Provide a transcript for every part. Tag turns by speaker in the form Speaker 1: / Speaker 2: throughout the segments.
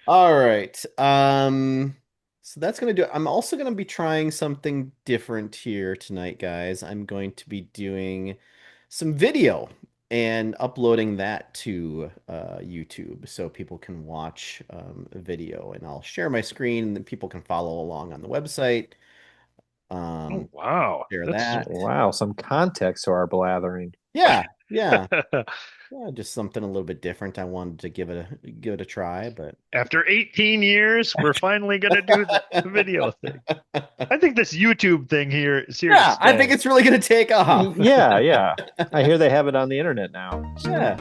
Speaker 1: All right. So that's gonna do it. I'm also gonna be trying something different here tonight, guys. I'm going to be doing some video and uploading that to YouTube so people can watch a video, and I'll share my screen and then people can follow along on the website.
Speaker 2: Oh,
Speaker 1: Um,
Speaker 2: wow.
Speaker 1: Share
Speaker 2: That's
Speaker 1: that.
Speaker 3: Wow, some context to our blathering.
Speaker 1: Yeah, yeah, yeah. Just something a little bit different. I wanted to give it a try, but.
Speaker 2: after 18 years, we're finally going to do the video thing. I think this YouTube thing here is here to
Speaker 1: Yeah, I think
Speaker 2: stay.
Speaker 1: it's really going to take off.
Speaker 3: Yeah, yeah. I hear they have it on the internet now.
Speaker 1: Yeah.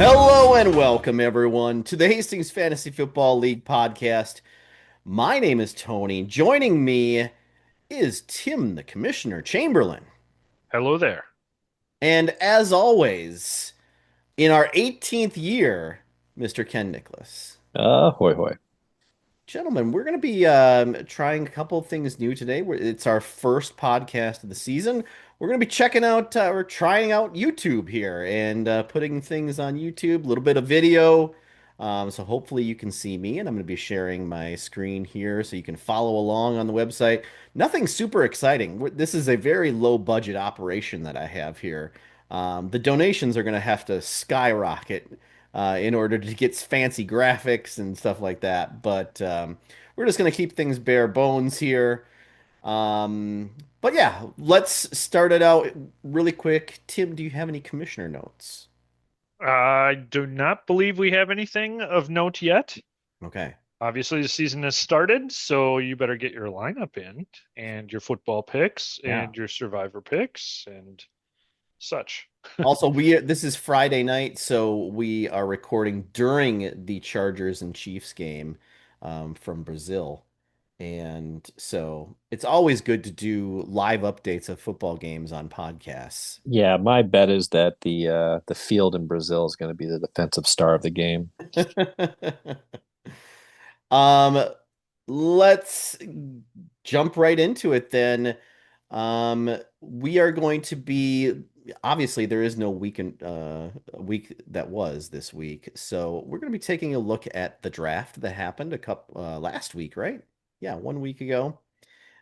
Speaker 1: Hello and welcome everyone to the Hastings Fantasy Football League podcast. My name is Tony. Joining me is Tim, the Commissioner Chamberlain.
Speaker 2: Hello there.
Speaker 1: And as always, in our 18th year, Mr. Ken Nicholas.
Speaker 3: Hoy hoy.
Speaker 1: Gentlemen, we're going to be trying a couple of things new today. It's our first podcast of the season. We're going to be checking out, we're trying out YouTube here and putting things on YouTube, a little bit of video. So hopefully you can see me, and I'm going to be sharing my screen here so you can follow along on the website. Nothing super exciting. This is a very low budget operation that I have here. The donations are going to have to skyrocket in order to get fancy graphics and stuff like that. But we're just going to keep things bare bones here. But yeah, let's start it out really quick. Tim, do you have any commissioner notes?
Speaker 2: I do not believe we have anything of note yet.
Speaker 1: Okay.
Speaker 2: Obviously, the season has started, so you better get your lineup in and your football picks
Speaker 1: Yeah.
Speaker 2: and your survivor picks and such.
Speaker 1: Also, this is Friday night, so we are recording during the Chargers and Chiefs game from Brazil. And so it's always good to do live updates of football games on podcasts.
Speaker 3: Yeah, my bet is that the field in Brazil is going to be the defensive star of the game.
Speaker 1: Um, let's jump right into it then. We are going to be obviously there is no week that was this week, so we're going to be taking a look at the draft that happened a couple last week, right? Yeah, 1 week ago.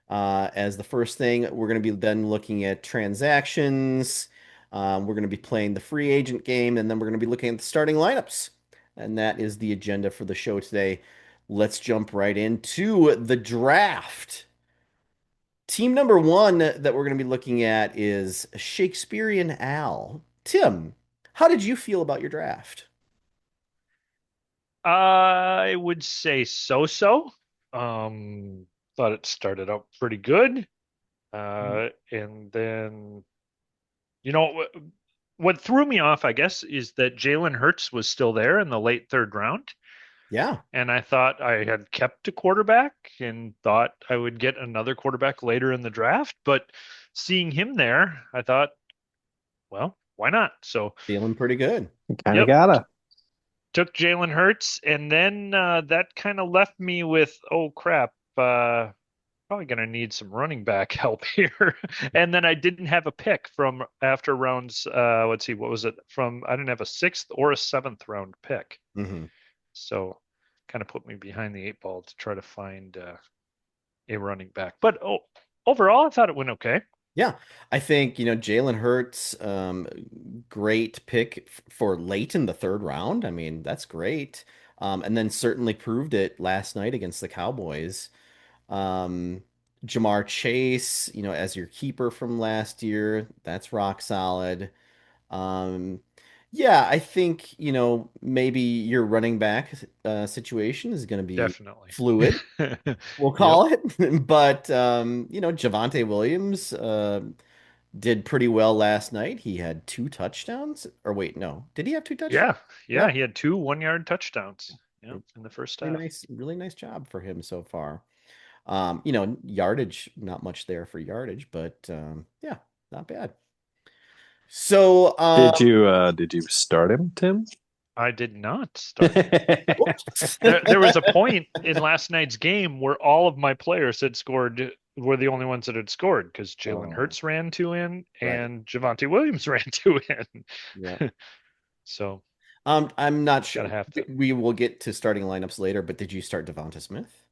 Speaker 1: As the first thing, we're going to be then looking at transactions. We're going to be playing the free agent game, and then we're going to be looking at the starting lineups. And that is the agenda for the show today. Let's jump right into the draft. Team number one that we're going to be looking at is Shakespearean Al. Tim, how did you feel about your draft?
Speaker 2: I would say so-so. Um, Thought it started out pretty good. And then, what threw me off, I guess, is that Jalen Hurts was still there in the late third round.
Speaker 1: Yeah,
Speaker 2: And I thought I had kept a quarterback and thought I would get another quarterback later in the draft. But seeing him there, I thought, well, why not? So,
Speaker 1: feeling pretty good.
Speaker 3: Kind of
Speaker 2: yep,
Speaker 3: gotta.
Speaker 2: took Jalen Hurts. And then that kind of left me with, oh, crap. Probably going to need some running back help here. And then I didn't have a pick from after rounds. Let's see, what was it? I didn't have a sixth or a seventh round pick.
Speaker 1: Hmm.
Speaker 2: So kind of put me behind the eight ball to try to find a running back. But overall, I thought it went okay.
Speaker 1: Yeah, I think, Jalen Hurts, great pick for late in the third round. I mean, that's great. And then certainly proved it last night against the Cowboys. Um, Jamar Chase, as your keeper from last year, that's rock solid. Um, yeah, I think, maybe your running back situation is going to be
Speaker 2: Definitely.
Speaker 1: fluid, we'll
Speaker 2: Yep.
Speaker 1: call it. But, Javante Williams, did pretty well last night. He had two touchdowns. Or wait, no. Did he have two touchdowns?
Speaker 2: Yeah.
Speaker 1: Yeah.
Speaker 2: Yeah. He had two 1 yard touchdowns. Yeah, in the first
Speaker 1: Really
Speaker 2: half.
Speaker 1: nice, really nice job for him so far. Yardage, not much there for yardage, but yeah, not bad. So,
Speaker 3: Did you start him, Tim?
Speaker 2: I did not start him.
Speaker 1: whoops.
Speaker 2: There was a point in last night's game where all of my players had scored were the only ones that had scored because Jalen
Speaker 1: Oh,
Speaker 2: Hurts ran two in
Speaker 1: right.
Speaker 2: and Javante Williams ran two
Speaker 1: Yeah.
Speaker 2: in. So
Speaker 1: I'm not
Speaker 2: got to
Speaker 1: sure.
Speaker 2: have to.
Speaker 1: We will get to starting lineups later, but did you start Devonta Smith?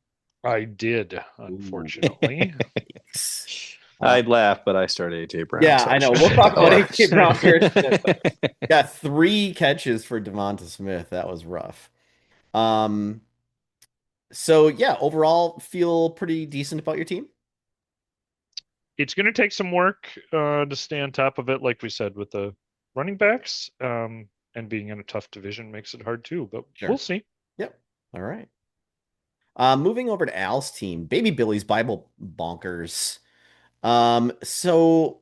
Speaker 2: I did,
Speaker 1: Ooh.
Speaker 2: unfortunately.
Speaker 1: Yikes. Uh,
Speaker 3: I'd laugh, but I started AJ Brown,
Speaker 1: yeah,
Speaker 3: so
Speaker 1: I
Speaker 3: I
Speaker 1: know.
Speaker 3: should
Speaker 1: We'll
Speaker 3: take
Speaker 1: talk
Speaker 3: it
Speaker 1: about
Speaker 3: over.
Speaker 1: AJ Brown here in a minute, but got 3 catches for Devonta Smith. That was rough. Um, so yeah, overall feel pretty decent about your team.
Speaker 2: It's going to take some work to stay on top of it, like we said, with the running backs. And being in a tough division makes it hard too, but we'll
Speaker 1: Sure.
Speaker 2: see.
Speaker 1: Yep. All right. Moving over to Al's team, Baby Billy's Bible Bonkers. So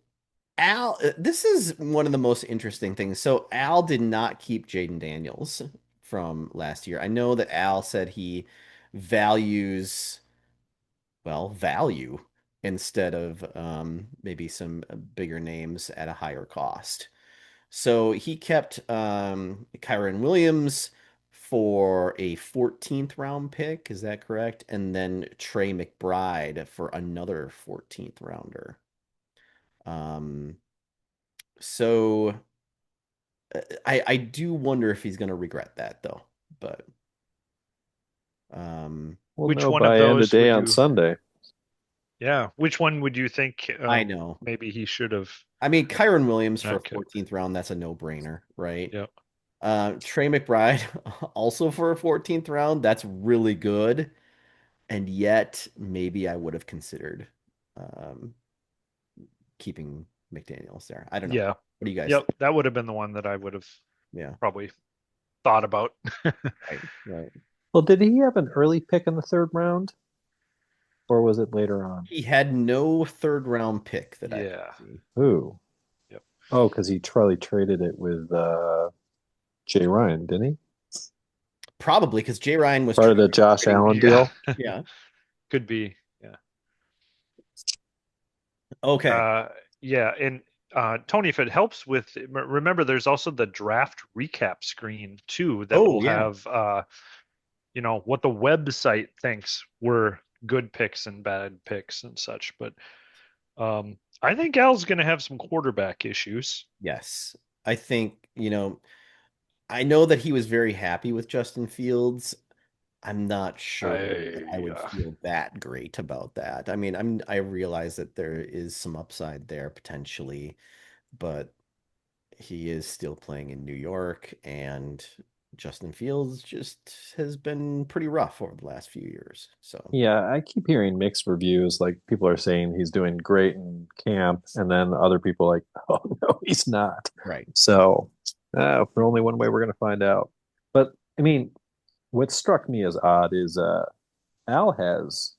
Speaker 1: Al, this is one of the most interesting things. So Al did not keep Jaden Daniels from last year. I know that Al said he values, well, value instead of maybe some bigger names at a higher cost. So he kept Kyron Williams for a 14th round pick. Is that correct? And then Trey McBride for another 14th rounder. Um, so I do wonder if he's going to regret that though. But um,
Speaker 3: We'll
Speaker 2: Which
Speaker 3: know
Speaker 2: one of
Speaker 3: by end of
Speaker 2: those
Speaker 3: day
Speaker 2: would
Speaker 3: on
Speaker 2: you,
Speaker 3: Sunday.
Speaker 2: yeah, which one would you think
Speaker 1: I know.
Speaker 2: maybe he should have
Speaker 1: I mean, Kyron Williams for a
Speaker 2: not kept?
Speaker 1: 14th round, that's a no-brainer, right?
Speaker 2: Yeah.
Speaker 1: Trey McBride also for a 14th round, that's really good. And yet, maybe I would have considered um, keeping McDaniels there. I don't know.
Speaker 2: Yeah.
Speaker 1: What do you guys
Speaker 2: Yep.
Speaker 1: think?
Speaker 2: That would have been the one that I would have
Speaker 1: Yeah,
Speaker 2: probably thought about.
Speaker 1: right, right.
Speaker 3: Well, did he have an early pick in the third round, or was it later on?
Speaker 1: He had no third round pick that I could
Speaker 2: Yeah.
Speaker 1: see.
Speaker 3: Ooh.
Speaker 2: Yep.
Speaker 3: Oh, because he probably traded it with Jay Ryan, didn't he?
Speaker 1: Probably because Jay Ryan was
Speaker 3: Part of the Josh
Speaker 1: trading.
Speaker 3: Allen
Speaker 2: Yeah.
Speaker 3: deal.
Speaker 1: Yeah.
Speaker 2: Could be. Yeah.
Speaker 1: Okay.
Speaker 2: Uh, yeah. And Tony, if it helps with, remember, there's also the draft recap screen too that
Speaker 1: Oh,
Speaker 2: will
Speaker 1: yeah.
Speaker 2: have, what the website thinks were good picks and bad picks and such. But I think Al's going to have some quarterback issues.
Speaker 1: Yes. I think, I know that he was very happy with Justin Fields. I'm not sure that I
Speaker 2: I
Speaker 1: would feel that great about that. I mean, I realize that there is some upside there potentially, but he is still playing in New York, and Justin Fields just has been pretty rough over the last few years. So,
Speaker 3: Yeah, I keep hearing mixed reviews. Like people are saying he's doing great in camp, and then other people like, oh no, he's not.
Speaker 1: right.
Speaker 3: So, for only one way we're going to find out. But I mean, what struck me as odd is Al has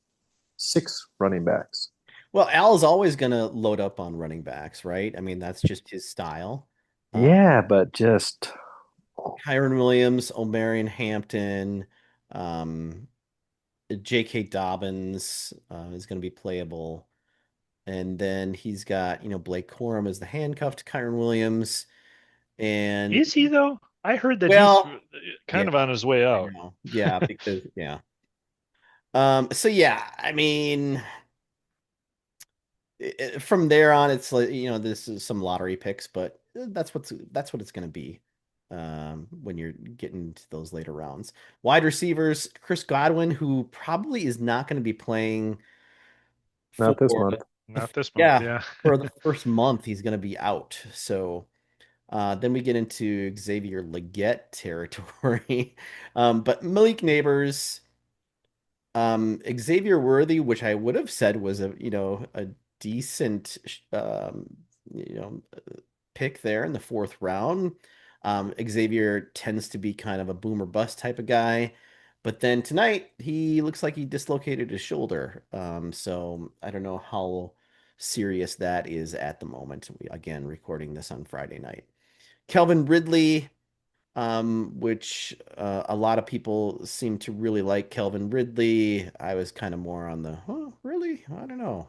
Speaker 3: 6 running backs.
Speaker 1: Well, Al is always going to load up on running backs, right? I mean, that's just his style. Uh,
Speaker 3: Yeah, but just
Speaker 1: Kyron Williams, Omarion Hampton, um, J.K. Dobbins is going to be playable. And then he's got, Blake Corum as the handcuffed Kyron Williams. And,
Speaker 2: Is he though? I heard that he's
Speaker 1: well, yeah,
Speaker 2: kind of on his way
Speaker 1: I
Speaker 2: out.
Speaker 1: know. Yeah, because, yeah. So yeah, I mean, from there on, it's like, this is some lottery picks, but that's what it's going to be when you're getting to those later rounds. Wide receivers, Chris Godwin, who probably is not going to be playing
Speaker 3: not this
Speaker 1: for
Speaker 3: month.
Speaker 2: Not this month,
Speaker 1: yeah,
Speaker 2: yeah.
Speaker 1: for the first month, he's going to be out. So then we get into Xavier Legette territory. But Malik Neighbors, Xavier Worthy, which I would have said was a decent you know pick there in the fourth round. Xavier tends to be kind of a boomer bust type of guy, but then tonight he looks like he dislocated his shoulder. So I don't know how serious that is at the moment. We again recording this on Friday night. Kelvin Ridley. which a lot of people seem to really like Kelvin Ridley. I was kind of more on the, oh, really? I don't know.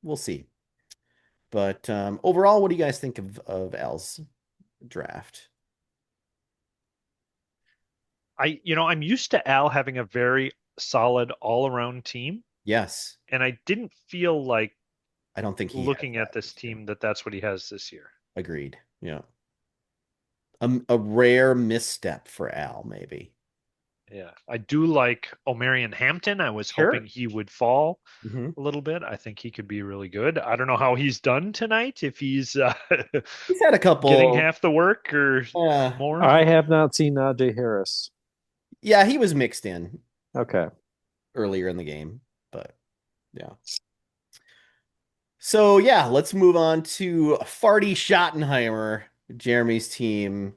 Speaker 1: We'll see. But overall, what do you guys think of Al's draft?
Speaker 2: I'm used to Al having a very solid all-around team,
Speaker 1: Yes,
Speaker 2: and I didn't feel like
Speaker 1: I don't think he has
Speaker 2: looking at
Speaker 1: that
Speaker 2: this
Speaker 1: this year.
Speaker 2: team that that's what he has this year.
Speaker 1: Agreed. Yeah. A rare misstep for Al, maybe.
Speaker 2: Yeah, I do like Omarion Hampton. I was hoping
Speaker 1: Sure.
Speaker 2: he would fall
Speaker 1: Hmm.
Speaker 2: a little bit. I think he could be really good. I don't know how he's done tonight, if he's
Speaker 1: He's had a
Speaker 2: getting
Speaker 1: couple.
Speaker 2: half the work or
Speaker 1: Uh,
Speaker 2: more.
Speaker 3: I have not seen Najee Harris.
Speaker 1: yeah, he was mixed in
Speaker 3: Okay.
Speaker 1: earlier in the game, but yeah. So yeah, let's move on to Farty Schottenheimer, Jeremy's team.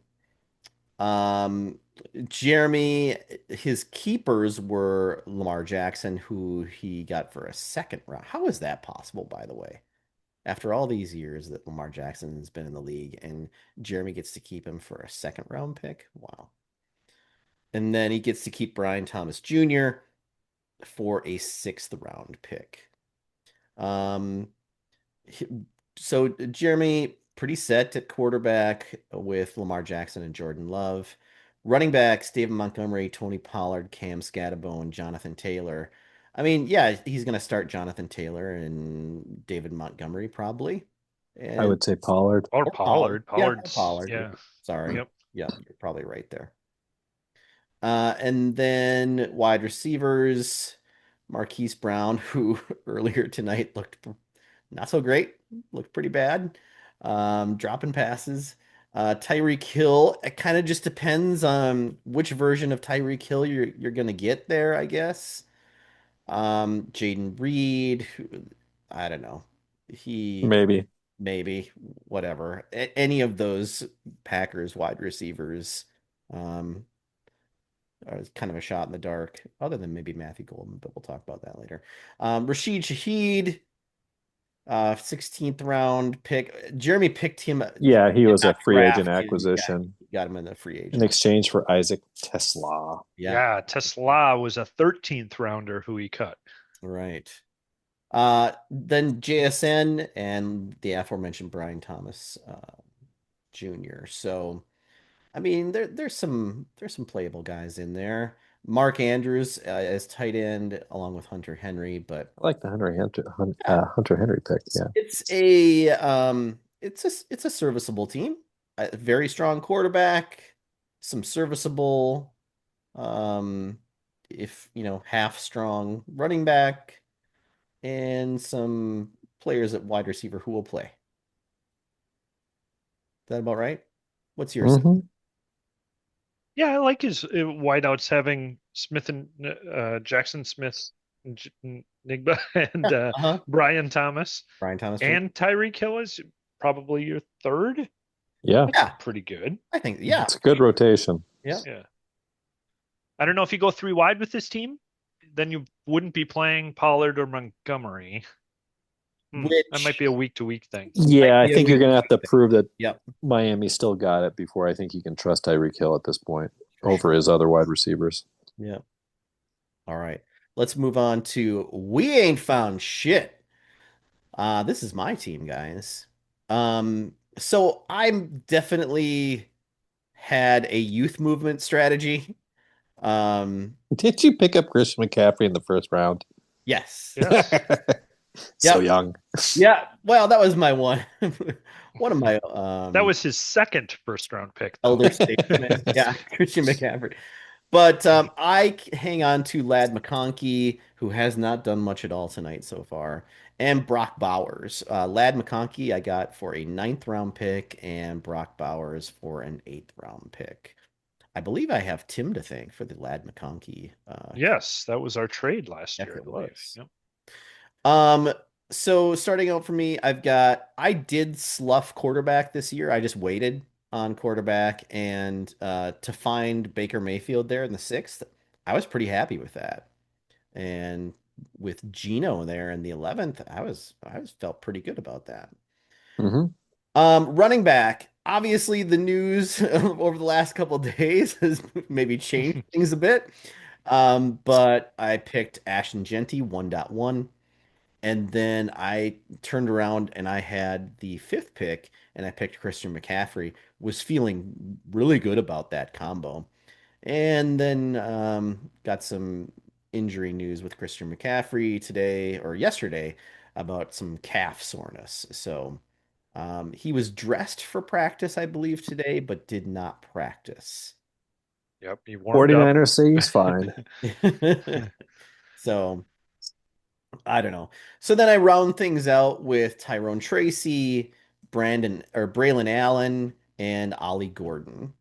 Speaker 1: Um, Jeremy, his keepers were Lamar Jackson, who he got for a second round. How is that possible, by the way? After all these years that Lamar Jackson has been in the league and Jeremy gets to keep him for a second round pick. Wow. And then he gets to keep Brian Thomas Jr. for a sixth round pick. Um, so Jeremy pretty set at quarterback with Lamar Jackson and Jordan Love. Running backs, David Montgomery, Tony Pollard, Cam Scatterbo, Jonathan Taylor. I mean, yeah, he's going to start Jonathan Taylor and David Montgomery probably.
Speaker 3: I
Speaker 1: And
Speaker 3: would say Pollard.
Speaker 2: Or
Speaker 1: or Pollard.
Speaker 2: Pollard.
Speaker 1: Yeah, or
Speaker 2: Pollard's,
Speaker 1: Pollard.
Speaker 2: yeah.
Speaker 1: Sorry.
Speaker 2: Yep.
Speaker 1: Yeah, you're probably right there. And then wide receivers, Marquise Brown, who earlier tonight looked not so great, looked pretty bad, dropping passes. Tyreek Hill, it kind of just depends on which version of Tyreek Hill you're gonna get there, I guess. Jaden Reed, I don't know. He
Speaker 3: Maybe.
Speaker 1: maybe whatever. Any of those Packers wide receivers. Um, it's kind of a shot in the dark, other than maybe Matthew Golden, but we'll talk about that later. Rashid Shaheed, 16th round pick. Jeremy picked him,
Speaker 3: Yeah, he
Speaker 1: did
Speaker 3: was a
Speaker 1: not
Speaker 3: free agent
Speaker 1: draft him. Yeah,
Speaker 3: acquisition
Speaker 1: he got him in the free
Speaker 3: in
Speaker 1: agent.
Speaker 3: exchange for Isaac Tesla.
Speaker 1: Yeah,
Speaker 2: Yeah, Tesla was a 13th rounder who he cut.
Speaker 1: right. Then JSN and the aforementioned Brian Thomas Jr. So I mean, there's some playable guys in there. Mark Andrews as tight end along with Hunter Henry, but
Speaker 3: I like the
Speaker 1: yeah,
Speaker 3: Hunter Henry pick. Yeah.
Speaker 1: it's a serviceable team. A very strong quarterback, some serviceable if half strong running back, and some players at wide receiver who will play. Is that about right? What's your sense?
Speaker 3: Hmm.
Speaker 2: Yeah, I like his wideouts having Smith and Jackson Smith, Nigba, and
Speaker 1: Uh-huh.
Speaker 2: Brian Thomas,
Speaker 1: Brian Thomas Jr.
Speaker 2: and Tyreek Hill is probably your third.
Speaker 3: Yeah.
Speaker 2: That's
Speaker 1: Yeah,
Speaker 2: pretty good.
Speaker 1: I think yeah,
Speaker 3: It's a
Speaker 1: for
Speaker 3: good
Speaker 1: sure.
Speaker 3: rotation.
Speaker 1: Yeah.
Speaker 2: Yeah. I don't know if you go three wide with this team, then you wouldn't be playing Pollard or Montgomery. That might
Speaker 1: Which
Speaker 2: be a week to week thing.
Speaker 1: might
Speaker 3: Yeah, I
Speaker 1: be a
Speaker 3: think you're
Speaker 1: weird
Speaker 3: going to have to
Speaker 1: thing.
Speaker 3: prove that
Speaker 1: Yep,
Speaker 3: Miami still got it before I think you can trust Tyreek Hill at this point
Speaker 1: for sure.
Speaker 3: over his other wide receivers.
Speaker 1: Yeah. All right. Let's move on to we ain't found shit. This is my team, guys. So I'm definitely had a youth movement strategy.
Speaker 3: Did you pick up Christian McCaffrey in the first round?
Speaker 1: Yes.
Speaker 2: Yes.
Speaker 3: So
Speaker 1: Yep.
Speaker 3: young.
Speaker 1: Yeah. Well, that was my one. One of my
Speaker 2: That was his second first round pick, though.
Speaker 1: elder statesmen. Yeah, Christian McCaffrey. But I hang on to Lad McConkey, who has not done much at all tonight so far, and Brock Bowers. Lad McConkey I got for a ninth round pick, and Brock Bowers for an eighth round pick. I believe I have Tim to thank for the Lad McConkey.
Speaker 2: Yes, that was our trade last
Speaker 1: Yes,
Speaker 2: year, I
Speaker 1: it
Speaker 2: believe.
Speaker 1: was.
Speaker 2: Yep.
Speaker 1: Um, so starting out for me, I did slough quarterback this year. I just waited on quarterback and to find Baker Mayfield there in the sixth, I was pretty happy with that. And with Gino there in the 11th, I was felt pretty good about that.
Speaker 3: Hmm.
Speaker 1: Running back, Obviously, the news over the last couple of days has maybe changed things a bit. But I picked Ashton Genty 1.1. And then I turned around and I had the fifth pick and I picked Christian McCaffrey. Was feeling really good about that combo. And then got some injury news with Christian McCaffrey today or yesterday about some calf soreness. So he was dressed for practice, I believe, today, but did not practice.
Speaker 2: Yep, he warmed up.
Speaker 3: 49ers say he's fine.
Speaker 1: So I don't know. So then I round things out with Tyrone Tracy, Brandon or Braylon Allen, and Ollie Gordon.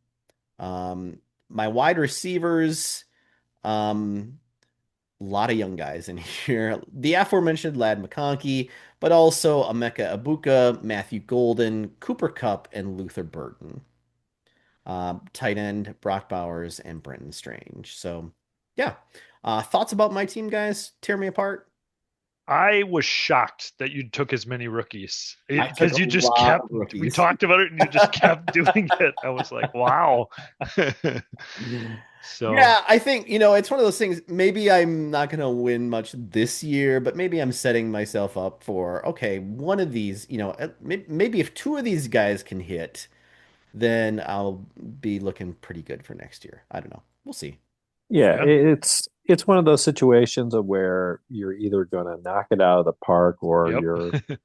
Speaker 1: Um, my wide receivers, um, a lot of young guys in here. The aforementioned Lad McConkey, but also Emeka Abuka, Matthew Golden, Cooper Cup, and Luther Burton. Tight end Brock Bowers and Brenton Strange. So, yeah. Thoughts about my team, guys? Tear me apart.
Speaker 2: I was shocked that you took as many rookies
Speaker 1: I took
Speaker 2: because
Speaker 1: a
Speaker 2: you just
Speaker 1: lot
Speaker 2: kept,
Speaker 1: of
Speaker 2: we
Speaker 1: rookies.
Speaker 2: talked about it and you just kept doing it. I was like, wow. So,
Speaker 1: Yeah, I think, it's one of those things. Maybe I'm not going to win much this year, but maybe I'm setting myself up for, okay, one of these, maybe if two of these guys can hit, then I'll be looking pretty good for next year. I don't know. We'll see.
Speaker 3: Yeah,
Speaker 2: yeah.
Speaker 3: it's one of those situations of where you're either going to knock it out of the park or
Speaker 2: Yep.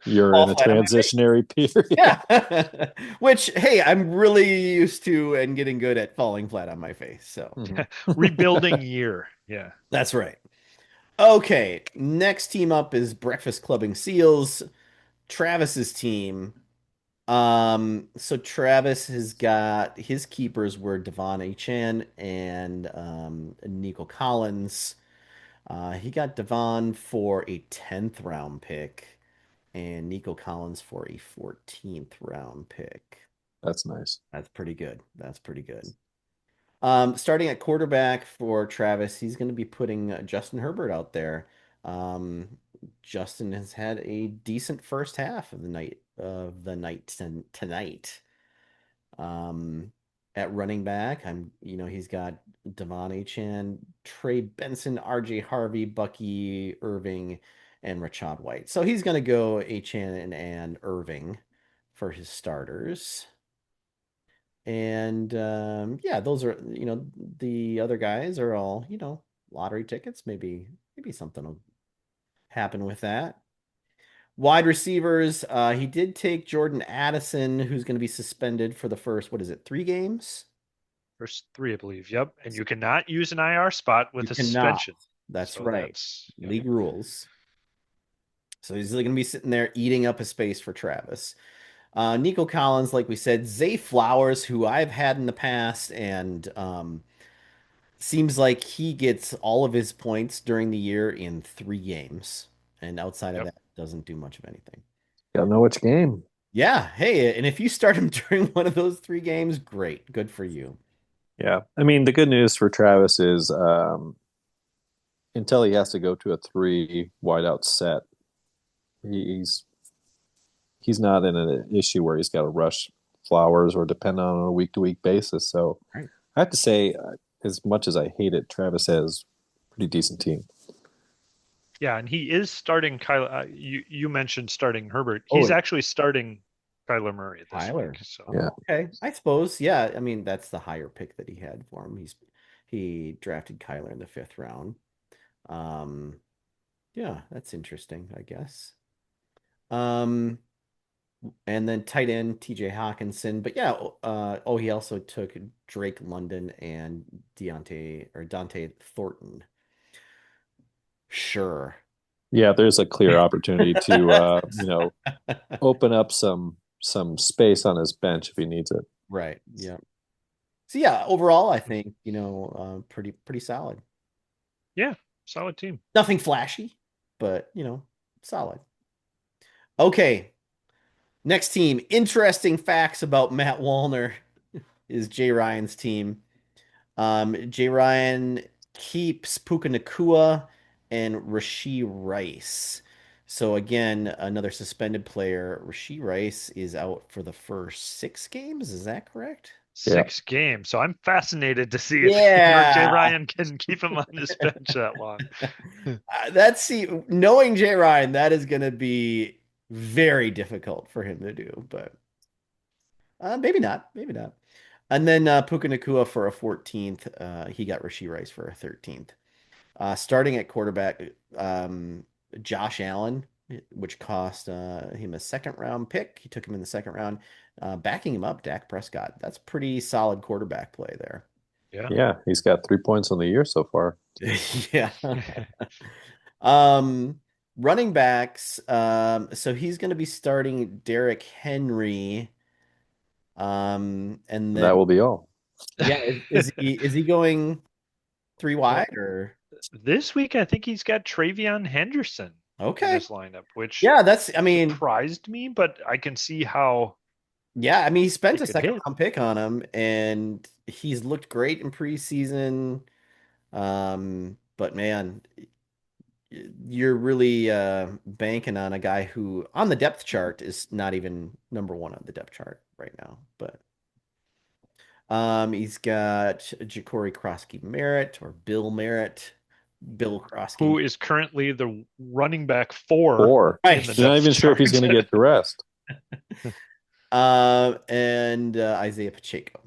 Speaker 3: you're
Speaker 1: Fall
Speaker 3: in a
Speaker 1: flat on my face.
Speaker 3: transitionary period.
Speaker 1: Yeah. Which, hey, I'm really used to and getting good at falling flat on my face. So
Speaker 3: Mhm.
Speaker 2: Rebuilding year. Yeah.
Speaker 1: that's right. Okay, next team up is Breakfast Clubbing Seals, Travis's team. So Travis has got his keepers were Devon Achan and Nico Collins. He got Devon for a 10th round pick and Nico Collins for a 14th round pick.
Speaker 3: That's nice.
Speaker 1: That's pretty good. That's pretty good. Starting at quarterback for Travis, he's going to be putting Justin Herbert out there. Um, Justin has had a decent first half of the night tonight. Um, at running back, he's got Devon Achan, Trey Benson, RJ Harvey, Bucky Irving, and Rashad White. So he's going to go Achan and Irving for his starters. And yeah, those are, the other guys are all, lottery tickets. Maybe something will happen with that. Wide receivers, he did take Jordan Addison, who's going to be suspended for the first, what is it, 3 games?
Speaker 2: First three, I believe. Yep. And you cannot use an IR spot
Speaker 1: You
Speaker 2: with a
Speaker 1: cannot.
Speaker 2: suspension.
Speaker 1: That's
Speaker 2: So
Speaker 1: right.
Speaker 2: that's, yep.
Speaker 1: League rules. So he's going to be sitting there eating up a space for Travis. Nico Collins, like we said, Zay Flowers, who I've had in the past, and seems like he gets all of his points during the year in 3 games, and outside of
Speaker 2: Yep.
Speaker 1: that, doesn't do much of anything.
Speaker 3: Gotta know which game.
Speaker 1: Yeah, hey, and if you start him during one of those 3 games, great, good for you.
Speaker 3: Yeah. I mean, the good news for Travis is until he has to go to a three wideout set, he's he's not in an issue where he's got to rush Flowers or depend on a week to week basis. So
Speaker 1: Right.
Speaker 3: I have to say, as much as I hate it, Travis has a pretty decent team.
Speaker 2: Yeah. And he is starting Kyle. You mentioned starting Herbert.
Speaker 1: Oh,
Speaker 2: He's actually starting Kyler Murray this week.
Speaker 1: Tyler.
Speaker 2: So,
Speaker 3: Yeah.
Speaker 1: Oh, okay. I suppose. Yeah. I mean, that's the higher pick that he had for him. He drafted Kyler in the 5th round. Um, yeah, that's interesting, I guess. Um, and then tight end TJ Hawkinson. But yeah, he also took Drake London and Dante Thornton. Sure.
Speaker 3: Yeah, there's a clear opportunity to open up some space on his bench if he needs it.
Speaker 1: Right. Yeah. So yeah, overall, I think, pretty solid.
Speaker 2: yeah, solid team.
Speaker 1: Nothing flashy, but solid. Okay. Next team. Interesting facts about Matt Wallner is Jay Ryan's team. Jay Ryan keeps Puka Nakua and Rasheed Rice. So again, another suspended player. Rasheed Rice is out for the first 6 games. Is that correct?
Speaker 3: Yeah.
Speaker 2: 6 games. So I'm fascinated to see if Jay
Speaker 1: Yeah.
Speaker 2: Ryan can keep him on his bench that long.
Speaker 1: That's see, knowing Jay Ryan, that is going to be very difficult for him to do, but maybe not, maybe not. And then Puka Nacua for a 14th. He got Rasheed Rice for a 13th. Starting at quarterback, Josh Allen, which cost him a second round pick. He took him in the second round. Backing him up, Dak Prescott. That's pretty solid quarterback play there.
Speaker 2: Yeah.
Speaker 3: Yeah. He's got 3 points on the year so far.
Speaker 1: Yeah. Um, Running backs. So he's going to be starting Derrick Henry. And
Speaker 3: And that
Speaker 1: then
Speaker 3: will be all.
Speaker 1: yeah, is he going three
Speaker 2: Well,
Speaker 1: wide or
Speaker 2: this week I think he's got Travion Henderson in
Speaker 1: okay?
Speaker 2: his lineup, which
Speaker 1: Yeah, that's. I mean,
Speaker 2: surprised me, but I can see how
Speaker 1: yeah, I mean, he spent
Speaker 2: he
Speaker 1: a
Speaker 2: could
Speaker 1: second
Speaker 2: hit.
Speaker 1: round pick on him, and he's looked great in preseason. But man, you're really banking on a guy who on the depth chart is not even number one on the depth chart right now. But he's got Ja'Cory Krosky Merritt or Bill Merritt, Bill Krosky.
Speaker 2: Who is currently the running back 4
Speaker 3: Or
Speaker 2: in the
Speaker 1: Right.
Speaker 3: you're not
Speaker 2: depth
Speaker 3: even sure if he's
Speaker 2: chart.
Speaker 3: going to get the rest.
Speaker 1: And Isaiah Pacheco.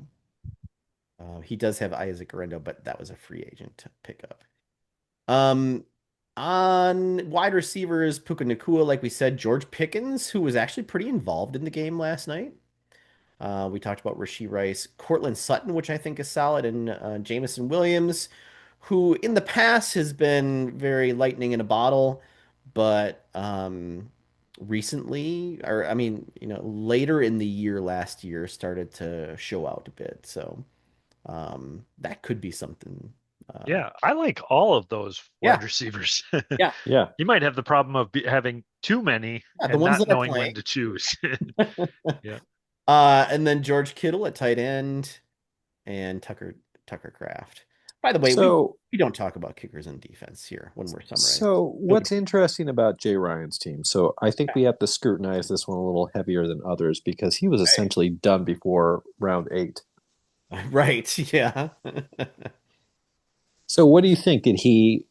Speaker 1: He does have Isaac Guerrero, but that was a free agent pickup. Um, on wide receivers, Puka Nacua, like we said, George Pickens, who was actually pretty involved in the game last night. We talked about Rasheed Rice, Cortland Sutton, which I think is solid, and Jamison Williams, who in the past has been very lightning in a bottle, but recently, or I mean, later in the year last year, started to show out a bit. So that could be something.
Speaker 2: Yeah, I like all of those
Speaker 1: Yeah,
Speaker 2: wide receivers.
Speaker 1: yeah,
Speaker 3: Yeah.
Speaker 2: You might have the problem of having too many
Speaker 1: yeah. The
Speaker 2: and
Speaker 1: ones
Speaker 2: not
Speaker 1: that are
Speaker 2: knowing when
Speaker 1: playing.
Speaker 2: to choose. Yeah.
Speaker 1: And then George Kittle at tight end and Tucker Craft. By the way,
Speaker 3: So
Speaker 1: we don't talk about kickers and defense here when we're summarizing.
Speaker 3: So
Speaker 1: Nobody.
Speaker 3: what's interesting about Jay Ryan's team? So I think we have to scrutinize this one a little heavier than others because he was essentially done before round 8.
Speaker 1: Right. Yeah.
Speaker 3: So what do you think? Did he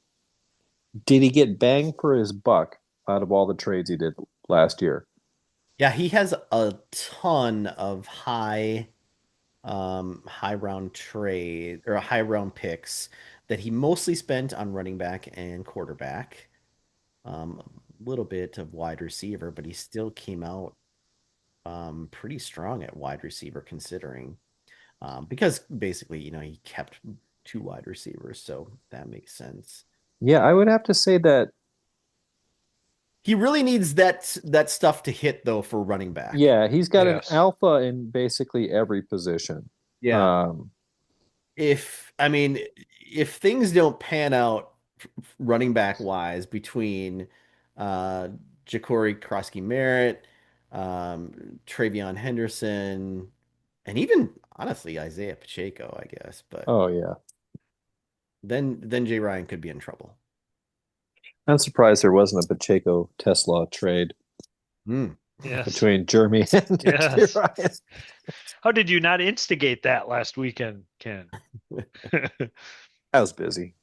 Speaker 3: get bang for his buck out of all the trades he did last year?
Speaker 1: Yeah, he has a ton of high round trade or high round picks that he mostly spent on running back and quarterback. A little bit of wide receiver, but he still came out pretty strong at wide receiver considering because basically, he kept 2 wide receivers, so that makes sense.
Speaker 3: Yeah, I would have to say that.
Speaker 1: He really needs that stuff to hit though for running back.
Speaker 3: Yeah, he's got an
Speaker 2: Yes.
Speaker 3: alpha in basically every position.
Speaker 1: Yeah.
Speaker 3: Um,
Speaker 1: If I mean, if things don't pan out running back wise between uh Ja'Cory Krosky Merritt, Travion Henderson, and even honestly Isaiah Pacheco, I guess, but
Speaker 3: oh yeah,
Speaker 1: then Jay Ryan could be in trouble.
Speaker 3: I'm surprised there wasn't a Pacheco Tesla trade
Speaker 1: Hmm.
Speaker 2: Yes.
Speaker 3: between Jeremy and Jay
Speaker 2: Yes.
Speaker 3: Ryan.
Speaker 2: How did you not instigate that last weekend, Ken?
Speaker 3: I was busy.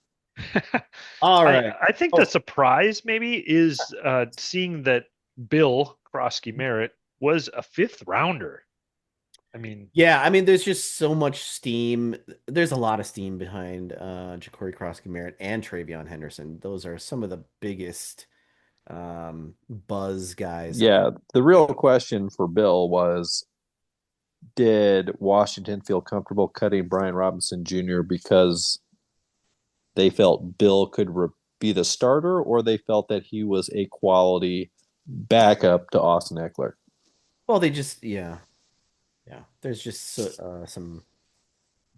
Speaker 1: All
Speaker 2: I
Speaker 1: right.
Speaker 2: I think the
Speaker 1: Oh,
Speaker 2: surprise maybe is seeing that Bill Krosky Merritt was a fifth rounder. I mean,
Speaker 1: yeah, I mean, there's just so much steam. There's a lot of steam behind Ja'Cory Krosky Merritt and Travion Henderson. Those are some of the biggest buzz guys in the
Speaker 3: Yeah, the real question for Bill was, did Washington feel comfortable cutting Brian Robinson Jr. because they felt Bill could be the starter, or they felt that he was a quality backup to Austin Eckler?
Speaker 1: well, they just yeah. There's just some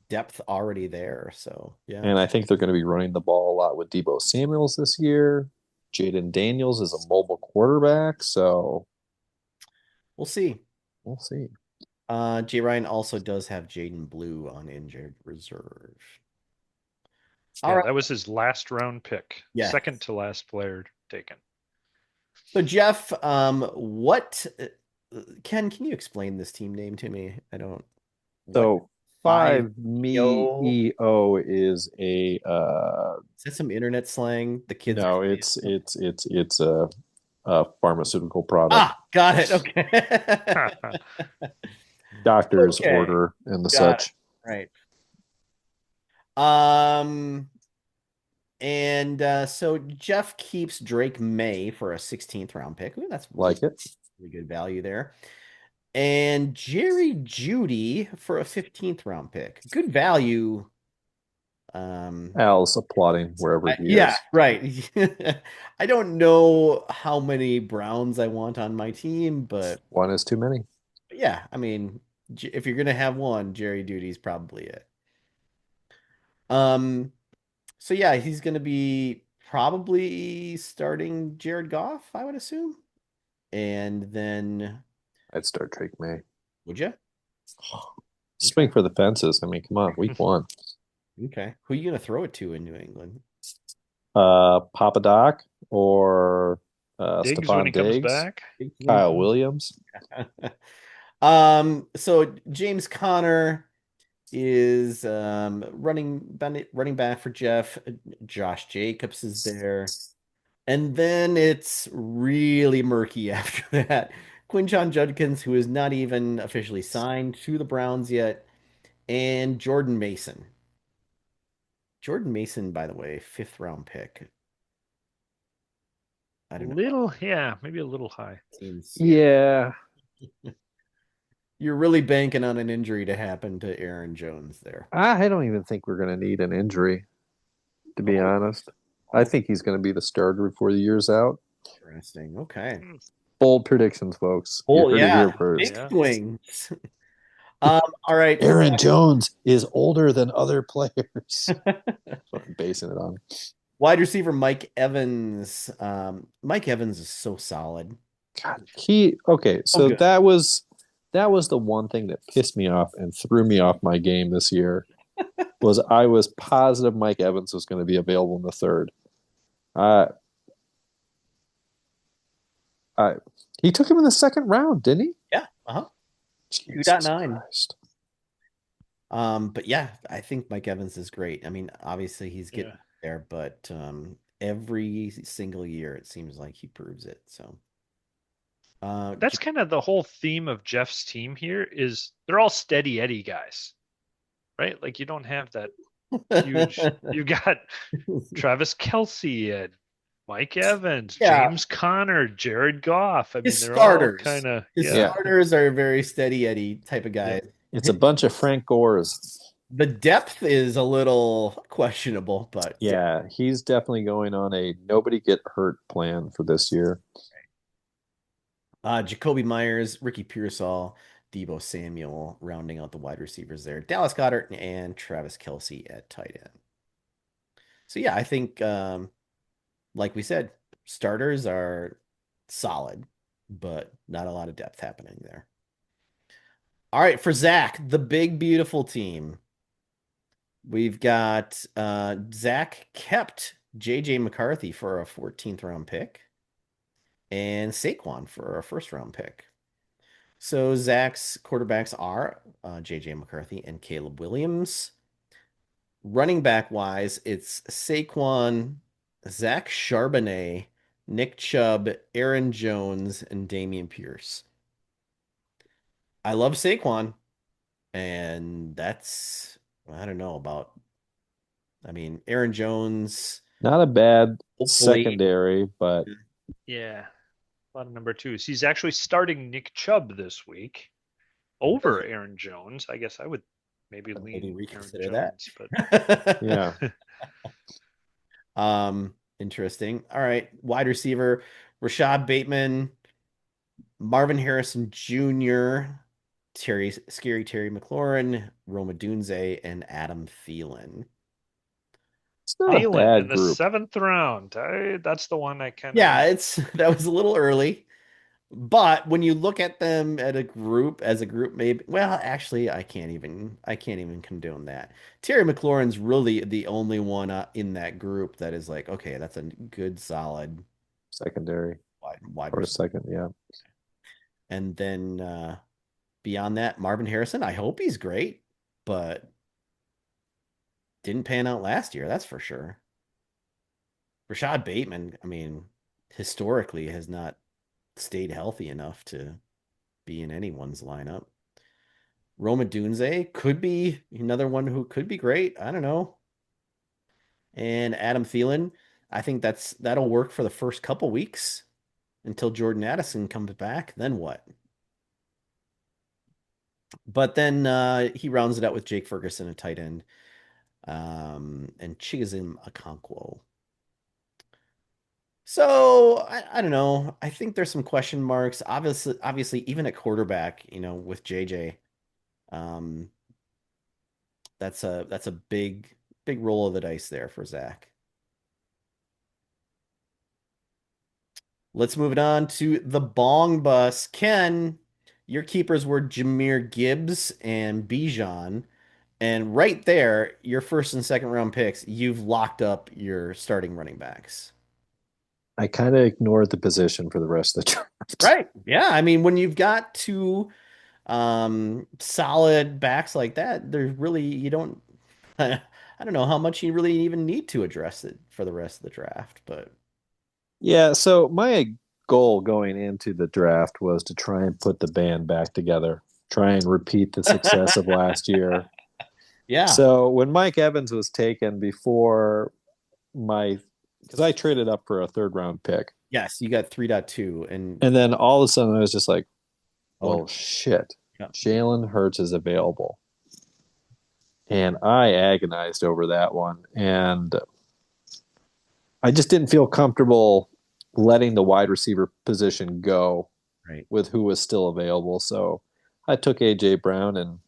Speaker 1: depth already there. So yeah,
Speaker 3: And I think they're going to be running the ball a lot with Debo Samuels this year. Jaden Daniels is a mobile quarterback, so
Speaker 1: we'll see.
Speaker 3: we'll see.
Speaker 1: Jay Ryan also does have Jaden Blue on injured reserve. All
Speaker 2: yeah,
Speaker 1: right.
Speaker 2: that was his last round pick,
Speaker 1: Yeah.
Speaker 2: second to last player taken.
Speaker 1: So Jeff, what Ken, can you explain this team name to me? I don't what
Speaker 3: So
Speaker 1: five
Speaker 3: five me
Speaker 1: EO?
Speaker 3: EO is a
Speaker 1: Is that some internet slang the kids are
Speaker 3: no,
Speaker 1: saying?
Speaker 3: it's a pharmaceutical product,
Speaker 1: Ah, got it. Okay.
Speaker 3: doctor's
Speaker 1: Okay.
Speaker 3: order and the
Speaker 1: Got it.
Speaker 3: such.
Speaker 1: Right. Um, and so Jeff keeps Drake May for a 16th round pick. Ooh, that's
Speaker 3: Like it.
Speaker 1: really good value there. And Jerry Judy for a 15th round pick. Good value. Um,
Speaker 3: Al's applauding wherever he
Speaker 1: yeah,
Speaker 3: is.
Speaker 1: right. I don't know how many Browns I want on my team, but
Speaker 3: One is too many.
Speaker 1: yeah, I mean, if you're gonna have one, Jerry Judy's probably it. Um, so yeah, he's gonna be probably starting Jared Goff, I would assume. And then
Speaker 3: I'd start Drake May.
Speaker 1: would you?
Speaker 3: Swing
Speaker 1: Okay.
Speaker 3: for the fences. I mean, come on, week one.
Speaker 1: Okay. Who are you gonna throw it to in New England?
Speaker 3: Papa Doc or
Speaker 2: Diggs when
Speaker 3: Stephon
Speaker 2: he comes
Speaker 3: Diggs,
Speaker 2: back.
Speaker 3: Kyle Williams.
Speaker 1: So James Conner is running back for Jeff. Josh Jacobs is there. And then it's really murky after that. Quinshon Judkins, who is not even officially signed to the Browns yet, and Jordan Mason. Jordan Mason, by the way, fifth round pick. I don't know about
Speaker 2: Little, yeah, maybe a little high.
Speaker 1: teams. Yeah.
Speaker 3: Yeah,
Speaker 1: You're really banking on an injury to happen to Aaron Jones there.
Speaker 3: I don't even think we're going to need an injury, to be
Speaker 1: Oh,
Speaker 3: honest. I
Speaker 1: oh,
Speaker 3: think he's going to be the starter before the year's out.
Speaker 1: interesting. Okay.
Speaker 2: Hmm.
Speaker 3: Bold predictions, folks. You
Speaker 1: Oh,
Speaker 3: heard it here
Speaker 1: yeah.
Speaker 3: first.
Speaker 1: Big
Speaker 2: Yeah.
Speaker 1: swings. All right. So
Speaker 3: Aaron Jones is older than other players. That's what I'm basing it on.
Speaker 1: wide receiver Mike Evans. Mike Evans is so solid.
Speaker 3: God, he okay.
Speaker 1: Oh,
Speaker 3: So
Speaker 1: good.
Speaker 3: that was the one thing that pissed me off and threw me off my game this year. Was I was positive Mike Evans was going to be available in the third. Uh, I he took him in the second round, didn't he?
Speaker 1: Yeah. Uh-huh.
Speaker 3: Jesus
Speaker 1: 2.9.
Speaker 3: Christ!
Speaker 1: But yeah, I think Mike Evans is great. I mean, obviously he's
Speaker 2: Yeah.
Speaker 1: getting there, but every single year it seems like he proves it. So, uh,
Speaker 2: That's kind of the whole theme of Jeff's team here is they're all steady Eddie guys, right? Like you don't have that huge. You got Travis Kelsey and Mike Evans,
Speaker 1: yeah,
Speaker 2: James Conner, Jared Goff. I
Speaker 1: his
Speaker 2: mean, they're all
Speaker 1: starters.
Speaker 2: kind of
Speaker 1: His
Speaker 2: yeah,
Speaker 3: Yeah,
Speaker 1: starters are very steady Eddie type of
Speaker 2: yeah.
Speaker 1: guys.
Speaker 3: it's a bunch of Frank Gores.
Speaker 1: The depth is a little questionable, but yeah.
Speaker 3: Yeah, he's definitely going on a nobody get hurt plan for this year.
Speaker 1: Jacoby Myers, Ricky Pearsall, Debo Samuel rounding out the wide receivers there. Dallas Goddard and Travis Kelsey at tight end. So yeah, I think like we said, starters are solid, but not a lot of depth happening there. All right, for Zach, the big beautiful team. We've got Zach kept JJ McCarthy for a 14th round pick and Saquon for a first round pick. So Zach's quarterbacks are JJ McCarthy and Caleb Williams. Running back wise, it's Saquon, Zach Charbonnet, Nick Chubb, Aaron Jones, and Damian Pierce. I love Saquon, and that's I don't know about. I mean, Aaron Jones,
Speaker 3: Not a bad
Speaker 1: hopefully.
Speaker 3: secondary, but
Speaker 2: Yeah. A lot of number twos. He's actually starting Nick Chubb this week over
Speaker 1: Really,
Speaker 2: Aaron Jones. I guess I would maybe
Speaker 1: maybe
Speaker 2: lean Aaron
Speaker 1: reconsider
Speaker 2: Jones, but
Speaker 1: that.
Speaker 3: yeah.
Speaker 1: Interesting. All right, wide receiver Rashad Bateman, Marvin Harrison Jr., Terry McLaurin, Roma Dunze, and Adam Thielen.
Speaker 3: It's not a
Speaker 2: Thielen in
Speaker 3: bad
Speaker 2: the
Speaker 3: group.
Speaker 2: seventh round. That's the one I kind
Speaker 1: Yeah,
Speaker 2: of
Speaker 1: it's that was a little early, but when you look at them at a group as a group, maybe well, actually, I can't even condone that. Terry McLaurin's really the only one in that group that is like, okay, that's a good solid
Speaker 3: Secondary.
Speaker 1: wide
Speaker 3: or a
Speaker 1: receiver.
Speaker 3: second. Yeah.
Speaker 1: And then beyond that, Marvin Harrison, I hope he's great, but didn't pan out last year, that's for sure. Rashad Bateman, I mean, historically has not stayed healthy enough to be in anyone's lineup. Roma Dunze could be another one who could be great. I don't know. And Adam Thielen, I think that'll work for the first couple weeks until Jordan Addison comes back. Then what? But then he rounds it out with Jake Ferguson, a tight end, and Chigoziem Okonkwo. So I don't know. I think there's some question marks. Obviously, even at quarterback, with JJ, um, that's a big roll of the dice there for Zach. Let's move it on to the bong bus. Ken, your keepers were Jameer Gibbs and Bijan. And right there, your first and second round picks, you've locked up your starting running backs.
Speaker 3: I kind of ignored the position for the rest of the draft.
Speaker 1: Right. Yeah. I mean, when you've got two solid backs like that, there's really, you don't, I don't know how much you really even need to address it for the rest of the draft, but
Speaker 3: Yeah, so my goal going into the draft was to try and put the band back together, try and repeat the success of last year.
Speaker 1: yeah.
Speaker 3: So when Mike Evans was taken before my, because I traded up for a third round pick,
Speaker 1: Yes, you got 3.2 and
Speaker 3: and then all of a sudden I was just like,
Speaker 1: oh
Speaker 3: well,
Speaker 1: no.
Speaker 3: shit,
Speaker 1: Yeah.
Speaker 3: Jalen Hurts is available. And I agonized over that one. And I just didn't feel comfortable letting the wide receiver position go
Speaker 1: Right.
Speaker 3: with who was still available. So I took AJ Brown, and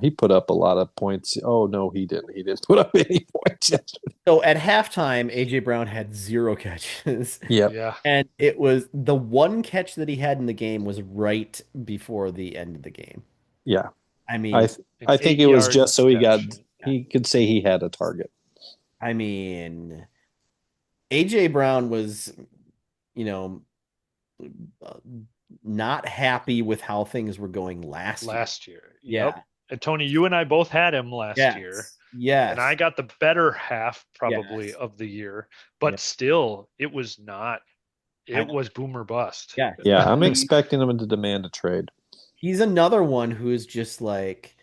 Speaker 3: he put up a lot of points. Oh no, he didn't. He didn't put up any points yesterday.
Speaker 1: So at halftime, AJ Brown had 0 catches.
Speaker 3: Yep.
Speaker 2: Yeah.
Speaker 1: And it was the one catch that he had in the game was right before the end of the game.
Speaker 3: Yeah.
Speaker 1: I
Speaker 3: I
Speaker 1: mean,
Speaker 3: th-
Speaker 2: An
Speaker 3: I think
Speaker 2: eight
Speaker 3: it was just
Speaker 2: yards
Speaker 3: so
Speaker 2: catch.
Speaker 3: he could say he had a target.
Speaker 1: I mean, AJ Brown was, you know, uh, not happy with how things were going last year.
Speaker 2: Last year. Yep.
Speaker 1: Yeah.
Speaker 2: And Tony, you and I both had him last year.
Speaker 1: Yes.
Speaker 2: And
Speaker 1: Yes.
Speaker 2: I got the better half probably
Speaker 1: Yes.
Speaker 2: of the year,
Speaker 1: Yeah.
Speaker 2: but still, it was not,
Speaker 1: I
Speaker 2: it
Speaker 1: know.
Speaker 2: was boomer bust.
Speaker 1: Yeah.
Speaker 3: Yeah, I'm expecting him to demand a trade.
Speaker 1: He's another one who is just like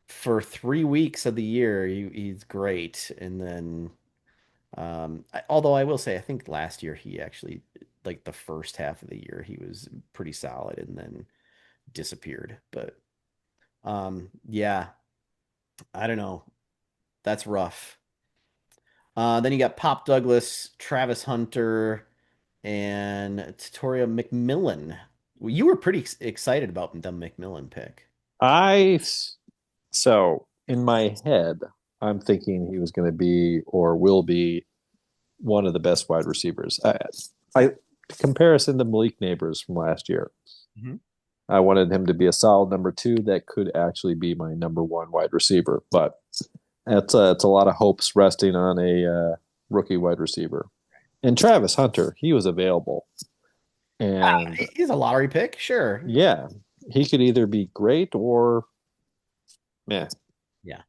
Speaker 1: for 3 weeks of the year, he's great. And then, although I will say, I think last year he actually, like the first half of the year, he was pretty solid and then disappeared. But yeah, I don't know. That's rough. Then you got Pop Douglas, Travis Hunter, and Tutoria McMillan. Well, you were pretty excited about the McMillan pick.
Speaker 3: I so in my head, I'm thinking he was going to be or will be one of the best wide receivers. I comparison to Malik Neighbors from last year.
Speaker 1: Mhm.
Speaker 3: I wanted him to be a solid number two that could actually be my number one wide receiver, but it's a lot of hopes resting on a rookie wide receiver. And Travis Hunter, he was available, and
Speaker 1: He's a lottery pick, sure.
Speaker 3: yeah, he could either be great or meh.
Speaker 1: Yeah.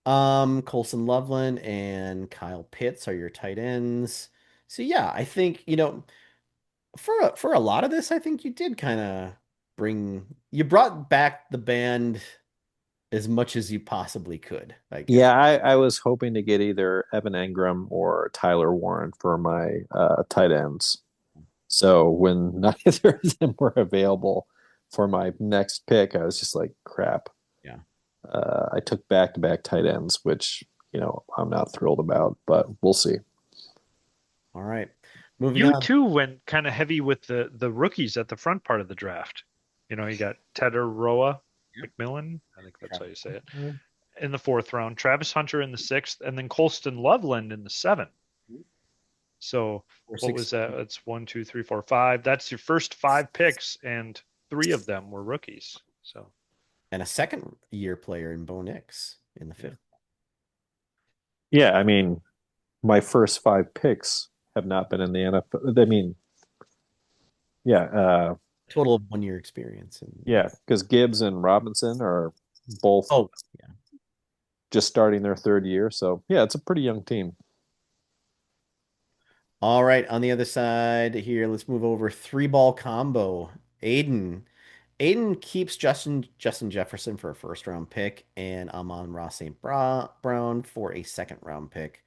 Speaker 1: Colson Loveland and Kyle Pitts are your tight ends. So yeah, I think, for a lot of this, I think you did kind of you brought back the band as much as you possibly could, I guess.
Speaker 3: Yeah, I was hoping to get either Evan Engram or Tyler Warren for my tight ends. So when neither of them were available for my next pick, I was just like, crap.
Speaker 1: Yeah.
Speaker 3: I took back-to-back tight ends, which I'm not thrilled about, but we'll see.
Speaker 1: All right. Moving
Speaker 2: You
Speaker 1: on.
Speaker 2: too went kind of heavy with the rookies at the front part of the draft. You got Tedder
Speaker 1: Yep.
Speaker 2: McMillan, I think that's how you say it,
Speaker 1: Travis.
Speaker 2: in the fourth round, Travis Hunter in the sixth, and then Colston Loveland in the seventh. So
Speaker 1: Or
Speaker 2: what
Speaker 1: six
Speaker 2: was that? That's one, two, three, four, five. That's your first five picks, and three of them were rookies. So
Speaker 1: and a second year player in Bo Nix in the
Speaker 2: yeah.
Speaker 1: fifth.
Speaker 3: Yeah, I mean, my first five picks have not been in the NFL. I mean, Yeah,
Speaker 1: Total of 1 year experience.
Speaker 3: yeah, because Gibbs and Robinson are both
Speaker 1: Oh, yeah.
Speaker 3: just starting their third year. So yeah, it's a pretty young team.
Speaker 1: All right, on the other side here, let's move over three ball combo. Aiden. Aiden keeps Justin Jefferson for a first round pick and Amon-Ra St. Brown for a second round pick.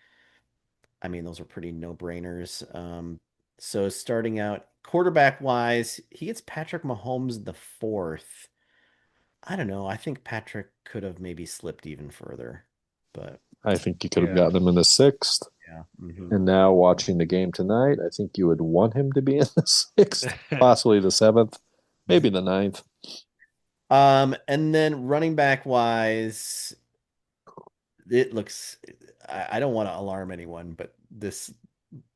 Speaker 1: I mean, those are pretty no-brainers. So starting out quarterback wise, he gets Patrick Mahomes in the fourth. I don't know. I think Patrick could have maybe slipped even further, but
Speaker 3: I think you could have
Speaker 2: Yeah.
Speaker 3: gotten him in the sixth.
Speaker 1: yeah. Hmm.
Speaker 3: And now watching the game tonight, I think you would want him to be in the sixth, possibly the seventh, maybe the ninth.
Speaker 1: And then running back wise, it looks. I don't want to alarm anyone, but this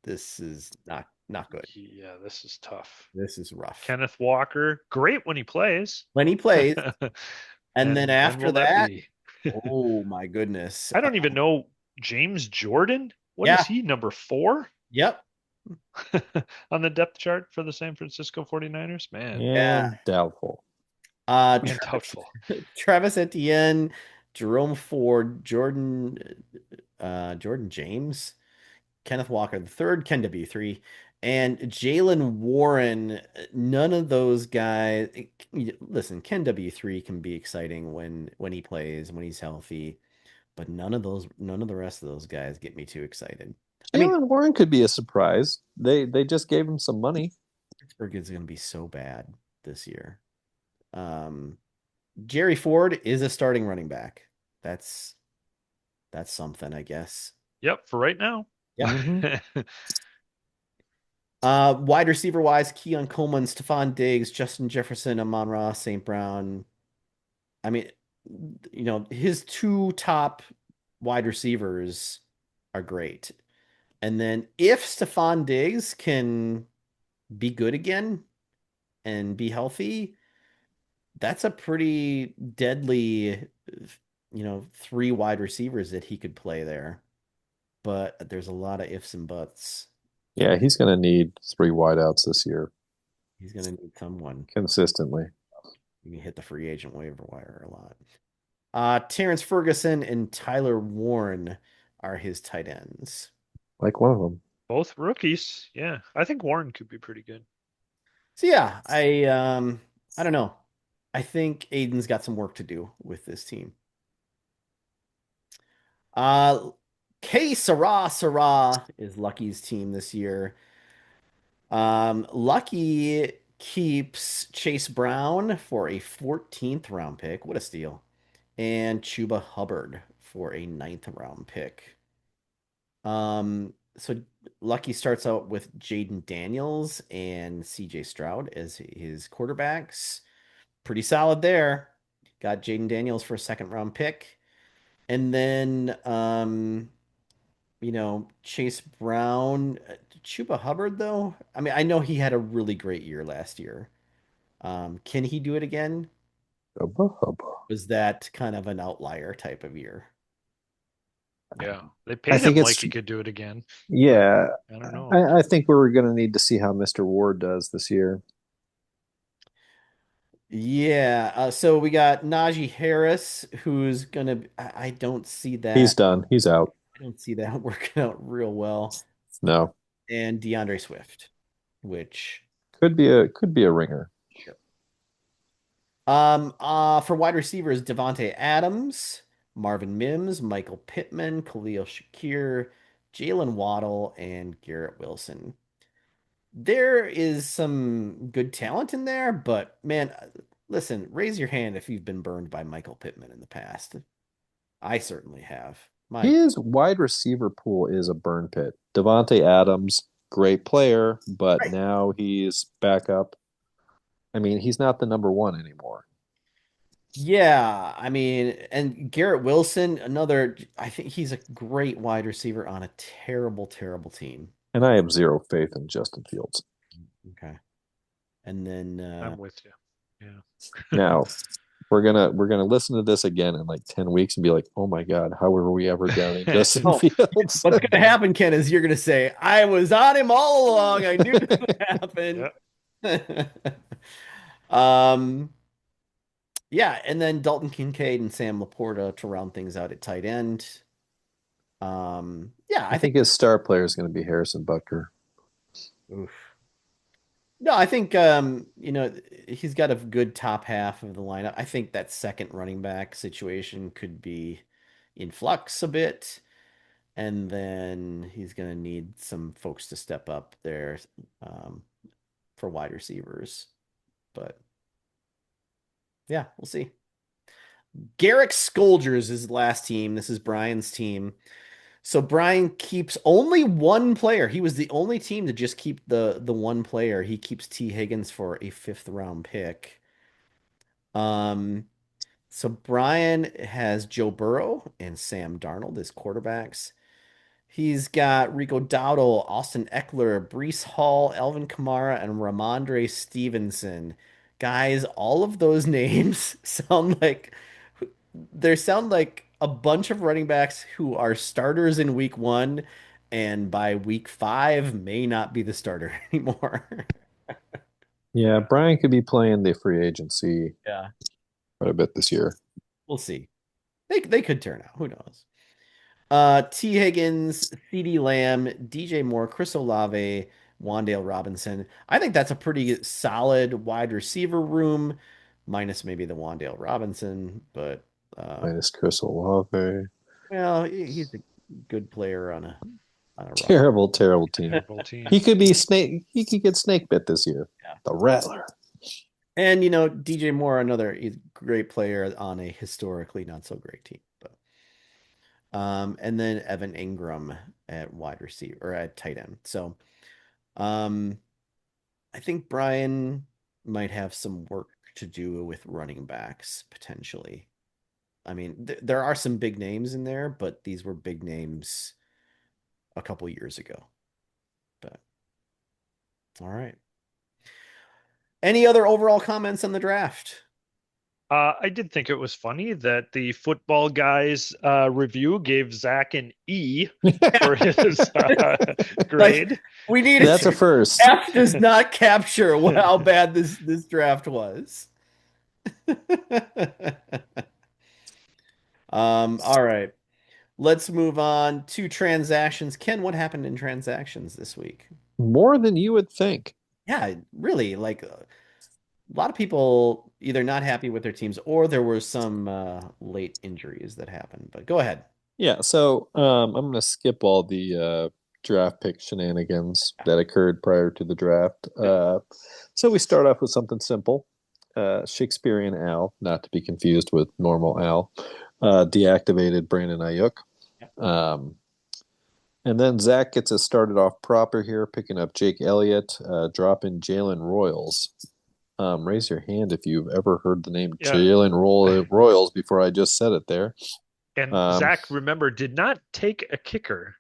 Speaker 1: is not good.
Speaker 2: Yeah, this is tough.
Speaker 1: This is rough.
Speaker 2: Kenneth Walker, great when he plays.
Speaker 1: When he plays, and then
Speaker 2: And when
Speaker 1: after
Speaker 2: will that
Speaker 1: that,
Speaker 2: be?
Speaker 1: oh my goodness.
Speaker 2: I don't even know James Jordan. What is
Speaker 1: Yeah.
Speaker 2: he, number 4
Speaker 1: Yep.
Speaker 2: on the depth chart for the San Francisco 49ers? Man,
Speaker 1: Yeah.
Speaker 3: And doubtful.
Speaker 2: and
Speaker 1: Travis,
Speaker 2: doubtful.
Speaker 1: Travis Etienne, Jerome Ford, Jordan James, Kenneth Walker the third, Ken W3, and Jalen Warren. None of those guys. Listen, Ken W3 can be exciting when he plays, when he's healthy, but none of the rest of those guys get me too excited. I mean,
Speaker 3: Jalen Warren could be a surprise. They just gave him some money.
Speaker 1: Pittsburgh is going to be so bad this year. Um, Jerry Ford is a starting running back. That's that's something, I guess.
Speaker 2: Yep, for right now.
Speaker 1: Yep.
Speaker 3: Mm-hmm.
Speaker 1: Wide receiver wise, Keon Coleman, Stephon Diggs, Justin Jefferson, Amon-Ra, St. Brown. I mean, his two top wide receivers are great. And then if Stephon Diggs can be good again and be healthy, that's a pretty deadly, three wide receivers that he could play there. But there's a lot of ifs and buts.
Speaker 3: Yeah, he's going to need three wideouts this year
Speaker 1: He's going to need someone.
Speaker 3: consistently.
Speaker 1: You can hit the free agent waiver wire a lot. Terrence Ferguson and Tyler Warren are his tight ends.
Speaker 3: Like one of them.
Speaker 2: Both rookies. Yeah, I think Warren could be pretty good.
Speaker 1: So yeah, I don't know. I think Aiden's got some work to do with this team. Uh K Sarah is Lucky's team this year. Lucky keeps Chase Brown for a 14th round pick. What a steal. And Chuba Hubbard for a ninth round pick. So Lucky starts out with Jaden Daniels and CJ Stroud as his quarterbacks. Pretty solid there. Got Jaden Daniels for a second round pick. And then Chase Brown, Chuba Hubbard though. I mean, I know he had a really great year last year. Can he do it again?
Speaker 3: Hubba, hubba.
Speaker 1: Was that kind of an outlier type of year?
Speaker 2: Yeah, they
Speaker 3: I
Speaker 2: paid
Speaker 3: think
Speaker 2: him
Speaker 3: it's
Speaker 2: like he could do it again, but
Speaker 3: yeah.
Speaker 2: I don't know.
Speaker 3: I think we're going to need to see how Mr. Ward does this year.
Speaker 1: Yeah. So we got Najee Harris, who's gonna. I don't see
Speaker 3: He's
Speaker 1: that.
Speaker 3: done. He's out.
Speaker 1: I don't see that working out real well.
Speaker 3: No,
Speaker 1: And DeAndre Swift, which
Speaker 3: could be a ringer.
Speaker 1: for wide receivers, Devontae Adams, Marvin Mims, Michael Pittman, Khalil Shakir, Jalen Waddle, and Garrett Wilson. There is some good talent in there, but man, listen, raise your hand if you've been burned by Michael Pittman in the past. I certainly have. My
Speaker 3: His wide receiver pool is a burn pit. Devontae Adams, great player, but
Speaker 1: right.
Speaker 3: now he's back up. I mean, he's not the number one anymore.
Speaker 1: Yeah, I mean, and Garrett Wilson, another, I think he's a great wide receiver on a terrible, terrible team.
Speaker 3: And I have zero faith in Justin Fields.
Speaker 1: Okay. And then
Speaker 2: I'm with you. Yeah.
Speaker 3: Now, we're gonna listen to this again in like 10 weeks and be like, oh my God, how were we ever down in Justin
Speaker 1: oh,
Speaker 3: Fields?
Speaker 1: what's going to happen, Ken, is you're going to say, I was on him all along. I knew this would happen.
Speaker 2: Yeah.
Speaker 1: Um, yeah, and then Dalton Kincaid and Sam Laporta to round things out at tight end. Yeah,
Speaker 3: I
Speaker 1: I think.
Speaker 3: think his star player is going to be Harrison Butker.
Speaker 1: Oof. No, I think he's got a good top half of the lineup. I think that second running back situation could be in flux a bit, and then he's going to need some folks to step up there um, for wide receivers. But yeah, we'll see. Garrick Scolders is his last team. This is Brian's team. So Brian keeps only one player. He was the only team to just keep the one player. He keeps T. Higgins for a fifth round pick. Um, so Brian has Joe Burrow and Sam Darnold as quarterbacks. He's got Rico Dowdle, Austin Eckler, Brees Hall, Alvin Kamara, and Ramondre Stevenson. Guys, all of those names sound like a bunch of running backs who are starters in week one, and by week five may not be the starter anymore.
Speaker 3: Yeah, Brian could be playing the free agency
Speaker 1: Yeah,
Speaker 3: quite a bit this year.
Speaker 1: we'll see. They could turn out. Who knows? T. Higgins, C.D. Lamb, DJ Moore, Chris Olave, Wandale Robinson. I think that's a pretty solid wide receiver room, minus maybe the Wandale Robinson, but
Speaker 3: Minus Chris Olave.
Speaker 1: well, he's a good player on a rough.
Speaker 3: Terrible, terrible team.
Speaker 2: Terrible team.
Speaker 3: He could be snake. He could get snake bit this year.
Speaker 1: Yeah.
Speaker 3: The Rattler.
Speaker 1: And DJ Moore, another great player on a historically not so great team. But and then Evan Ingram at wide receiver or at tight end. So um I think Brian might have some work to do with running backs potentially. I mean, there are some big names in there, but these were big names a couple years ago. But all right. Any other overall comments on the draft?
Speaker 2: I did think it was funny that the football guys review gave Zach an E for his
Speaker 1: Like
Speaker 2: grade.
Speaker 1: we need
Speaker 3: That's a
Speaker 1: to.
Speaker 3: first.
Speaker 1: F does not capture how bad this draft was. All right. Let's move on to transactions. Ken, what happened in transactions this week?
Speaker 3: More than you would think.
Speaker 1: Yeah, really, like a lot of people either not happy with their teams or there were some late injuries that happened. But go ahead.
Speaker 3: Yeah, so I'm going to skip all the draft pick shenanigans that occurred prior to the draft.
Speaker 1: Yep.
Speaker 3: So we start off with something simple. Shakespearean Al, not to be confused with normal Al, deactivated Brandon Ayuk.
Speaker 1: Yep.
Speaker 3: And then Zach gets us started off proper here, picking up Jake Elliott, dropping Jalen Royals. Raise your hand if you've ever heard the name
Speaker 2: Yeah.
Speaker 3: Jalen Royals before I just said it there.
Speaker 2: And Zach, remember, did not take a kicker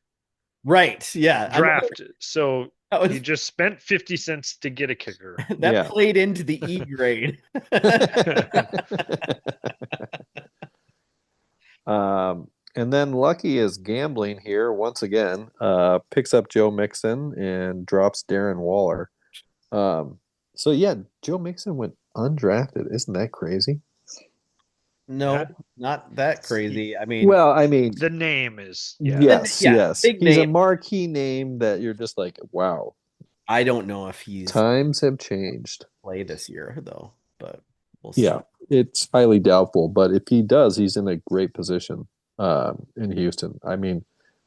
Speaker 1: Right. Yeah.
Speaker 2: draft. So
Speaker 1: That
Speaker 2: he
Speaker 1: was
Speaker 2: just spent 50 cents to get a kicker.
Speaker 1: that
Speaker 3: Yeah.
Speaker 1: played into the E grade.
Speaker 3: And then Lucky is gambling here once again. Picks up Joe Mixon and drops Darren Waller. So yeah, Joe Mixon went undrafted. Isn't that crazy?
Speaker 1: No,
Speaker 2: Yeah.
Speaker 1: not that crazy. I mean,
Speaker 3: Well, I mean,
Speaker 2: The name is, yeah.
Speaker 3: yes,
Speaker 1: Yeah,
Speaker 3: yes.
Speaker 1: big
Speaker 3: He's a
Speaker 1: name.
Speaker 3: marquee name that you're just like, wow,
Speaker 1: I don't know if he's
Speaker 3: times have changed.
Speaker 1: play this year though, but we'll see.
Speaker 3: Yeah, it's highly doubtful, but if he does, he's in a great position in Houston. I mean,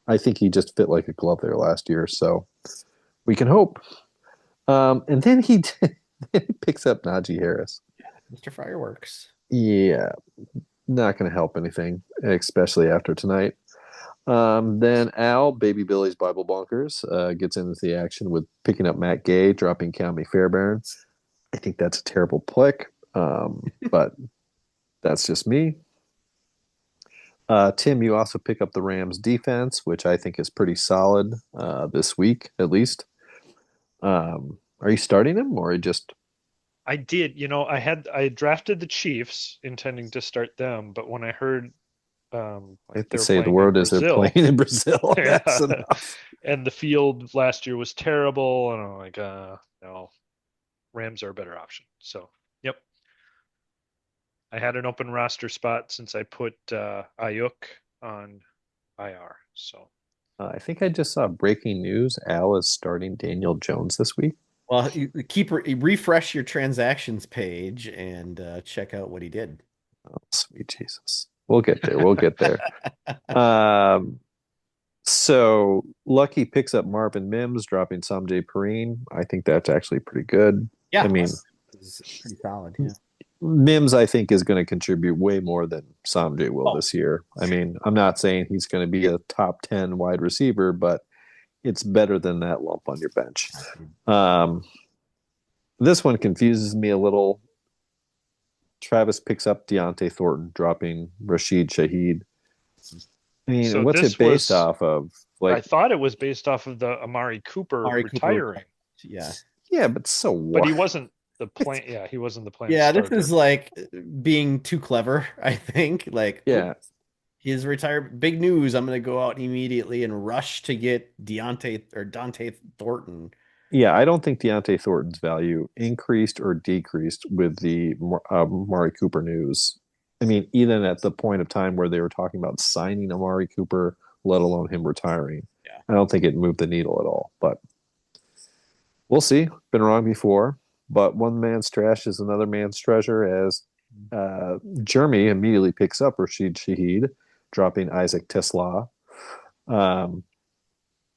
Speaker 3: I think he just fit like a glove there last year, so we can hope. And then then he picks up Najee Harris.
Speaker 1: Mr. Fireworks.
Speaker 3: Yeah, not going to help anything, especially after tonight. Then Al, Baby Billy's Bible Bonkers, gets into the action with picking up Matt Gay, dropping Calmy Fairbairn. I think that's a terrible pick, but that's just me. Tim, you also pick up the Rams defense, which I think is pretty solid this week, at least. Are you starting him or just?
Speaker 2: I did. I drafted the Chiefs intending to start them, but when I heard
Speaker 3: I have
Speaker 2: they
Speaker 3: to
Speaker 2: were
Speaker 3: say the
Speaker 2: playing in
Speaker 3: word is they're
Speaker 2: Brazil,
Speaker 3: playing in Brazil.
Speaker 2: yeah,
Speaker 3: That's enough.
Speaker 2: and the field last year was terrible, and I'm like, no. Rams are a better option. So, yep. I had an open roster spot since I put Ayuk on IR. So,
Speaker 3: I think I just saw breaking news. Al is starting Daniel Jones this week.
Speaker 1: Well, refresh your transactions page and check out what he did.
Speaker 3: Oh, sweet Jesus. We'll get there. We'll get there. Um, so Lucky picks up Marvin Mims, dropping Samjay Perine. I think that's actually pretty good. I
Speaker 1: Yeah,
Speaker 3: mean,
Speaker 1: it's pretty solid. Yeah.
Speaker 3: Mims, I think, is going to contribute way more than Samjay will
Speaker 1: Oh,
Speaker 3: this year. I mean, I'm not saying he's going to be a top 10 wide receiver, but it's better than that lump on your bench. Um, this one confuses me a little. Travis picks up Deontay Thornton, dropping Rashid Shaheed. I mean,
Speaker 2: so
Speaker 3: what's it
Speaker 2: this
Speaker 3: based
Speaker 2: was,
Speaker 3: off of?
Speaker 2: I
Speaker 3: Like,
Speaker 2: thought it was based off of the Amari Cooper
Speaker 1: Amari Cooper.
Speaker 2: retiring,
Speaker 1: Yeah.
Speaker 3: yeah, but so
Speaker 2: but
Speaker 3: what?
Speaker 2: he wasn't the plan. Yeah, he wasn't the planned
Speaker 1: Yeah, this
Speaker 2: starter.
Speaker 1: is like being too clever, I think. Like,
Speaker 3: Yeah,
Speaker 1: his retirement, big news. I'm going to go out immediately and rush to get Dante Thornton.
Speaker 3: yeah. I don't think Deontay Thornton's value increased or decreased with the Amari Cooper news. I mean, even at the point of time where they were talking about signing Amari Cooper, let alone him retiring,
Speaker 1: Yeah.
Speaker 3: I don't think it moved the needle at all. But we'll see. Been wrong before. But one man's trash is another man's treasure, as Jeremy immediately picks up Rashid Shaheed, dropping Isaac Tesla. Um,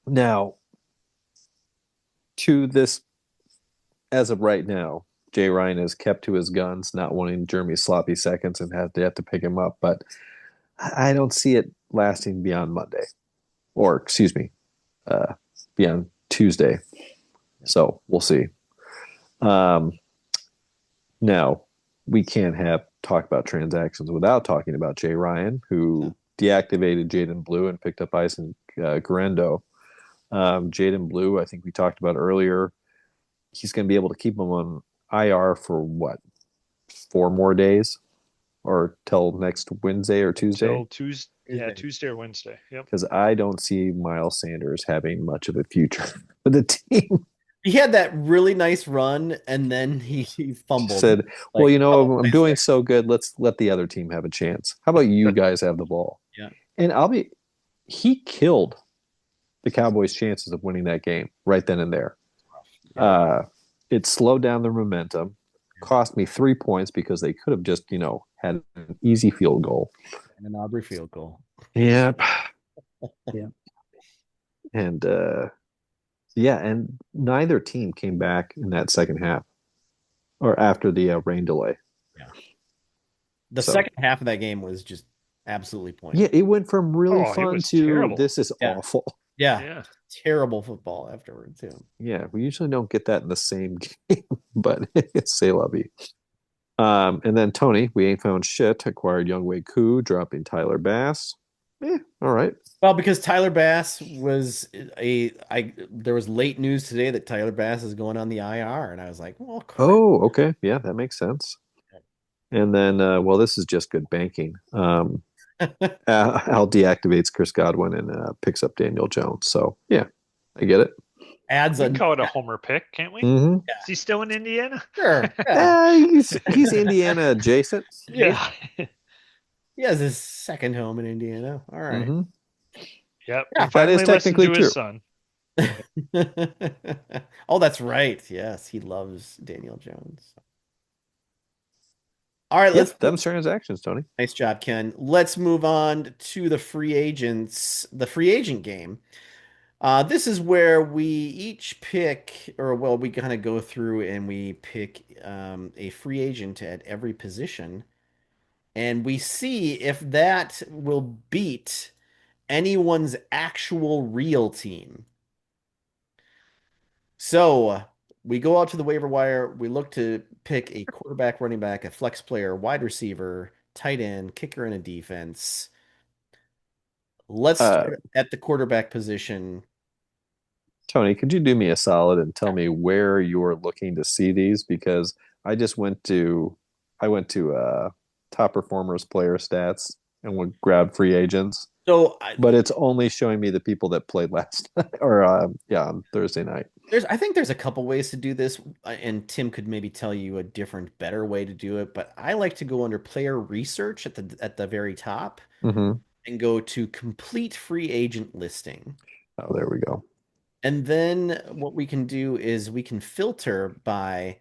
Speaker 3: now, to this, as of right now, Jay Ryan has kept to his guns, not wanting Jeremy's sloppy seconds and have to pick him up. But I don't see it lasting beyond Monday, or excuse me, beyond Tuesday. So we'll see. Um, Now, we can't have talk about transactions without talking about Jay Ryan, who deactivated Jaden Blue and picked up Ison Garendo. Jaden Blue, I think we talked about earlier, he's going to be able to keep him on IR for what, 4 more days, or till next Wednesday or Tuesday?
Speaker 2: Till Tuesday, yeah, Tuesday or Wednesday. Yep.
Speaker 3: Because I don't see Miles Sanders having much of a future for the team.
Speaker 1: He had that really nice run, and then he fumbled.
Speaker 3: Said, well,
Speaker 1: Like,
Speaker 3: I'm doing so good. Let's let the other team have a chance. How about you guys have the ball?
Speaker 1: Yeah.
Speaker 3: And he killed the Cowboys' chances of winning that game right then and there.
Speaker 1: Yeah.
Speaker 3: It slowed down their momentum, cost me 3 points because they could have just, had an easy field goal.
Speaker 1: And an Aubrey field goal.
Speaker 3: Yep. Yeah. And and neither team came back in that second half or after the rain delay.
Speaker 1: Yeah. The second half of that game was just absolutely pointless.
Speaker 3: Yeah, it went from really
Speaker 2: it
Speaker 3: fun
Speaker 2: was
Speaker 3: to
Speaker 2: terrible.
Speaker 3: this is awful.
Speaker 1: Yeah.
Speaker 2: Yeah.
Speaker 1: Terrible football afterward, too.
Speaker 3: Yeah, we usually don't get that in the same game, but say lovey. And then Tony, we ain't found shit, acquired Younghoe Koo, dropping Tyler Bass. All right.
Speaker 1: Well, because Tyler Bass there was late news today that Tyler Bass is going on the IR, and I was like, well, crap.
Speaker 3: Oh, okay. Yeah, that makes sense. And then, this is just good banking. Al deactivates Chris Godwin and picks up Daniel Jones. So, yeah, I get it.
Speaker 1: Adds
Speaker 2: We
Speaker 1: a
Speaker 2: can call it a homer pick, can't we?
Speaker 3: Mm-hmm.
Speaker 2: Is he still in Indiana?
Speaker 1: sure. Yeah.
Speaker 3: He's Indiana adjacent.
Speaker 2: Yeah.
Speaker 1: He has his second home in Indiana. All right.
Speaker 3: Mm-hmm.
Speaker 2: Yep.
Speaker 1: Yeah,
Speaker 2: He finally listened to his son.
Speaker 1: Oh, that's right. Yes, he loves Daniel Jones. All right, let's
Speaker 3: Them transactions, Tony.
Speaker 1: Nice job, Ken. Let's move on to the free agent game. This is where we each pick, or well, we kind of go through and we pick a free agent at every position, and we see if that will beat anyone's actual real team. So we go out to the waiver wire. We look to pick a quarterback, running back, a flex player, wide receiver, tight end, kicker, and a defense. Let's start at the quarterback position.
Speaker 3: Tony, could you do me a solid and tell me where you're looking to see these? Because I just went to top performers player stats and would grab free agents.
Speaker 1: So
Speaker 3: but it's only showing me the people that played last night or yeah, on Thursday night.
Speaker 1: I think there's a couple ways to do this, and Tim could maybe tell you a different, better way to do it. But I like to go under player research at the very top
Speaker 3: Mm-hmm.
Speaker 1: and go to complete free agent listing.
Speaker 3: Oh, there we go.
Speaker 1: And then what we can do is we can filter by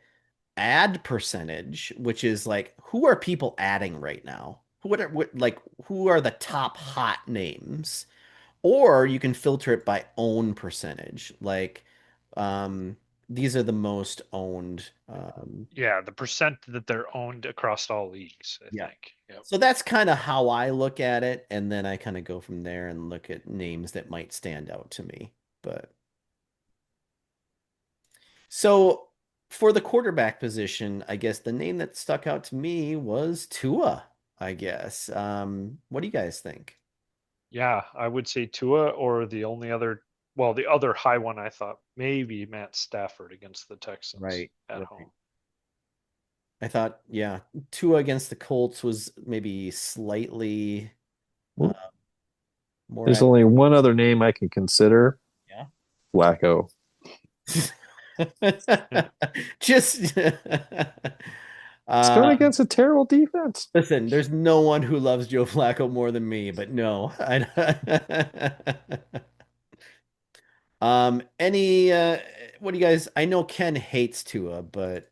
Speaker 1: ad percentage, which is like who are people adding right now? Who are the top hot names? Or you can filter it by own percentage. Like um these are the most owned
Speaker 2: Yeah, the percent that they're owned across all leagues, I
Speaker 1: yeah.
Speaker 2: think. Yep.
Speaker 1: So that's kind of how I look at it, and then I kind of go from there and look at names that might stand out to me. But so for the quarterback position, I guess the name that stuck out to me was Tua, I guess. What do you guys think?
Speaker 2: Yeah, I would say Tua or the only other, well, the other high one I thought maybe Matt Stafford against the Texans
Speaker 1: Right,
Speaker 2: at
Speaker 1: right.
Speaker 2: home.
Speaker 1: I thought, yeah, Tua against the Colts was maybe slightly uh, more
Speaker 3: There's
Speaker 1: at
Speaker 3: only one other name I can consider.
Speaker 1: yeah.
Speaker 3: Flacco.
Speaker 1: Just
Speaker 3: It's going
Speaker 1: uh
Speaker 3: against a terrible defense.
Speaker 1: listen, there's no one who loves Joe Flacco more than me, but no. Any what do you guys I know Ken hates Tua, but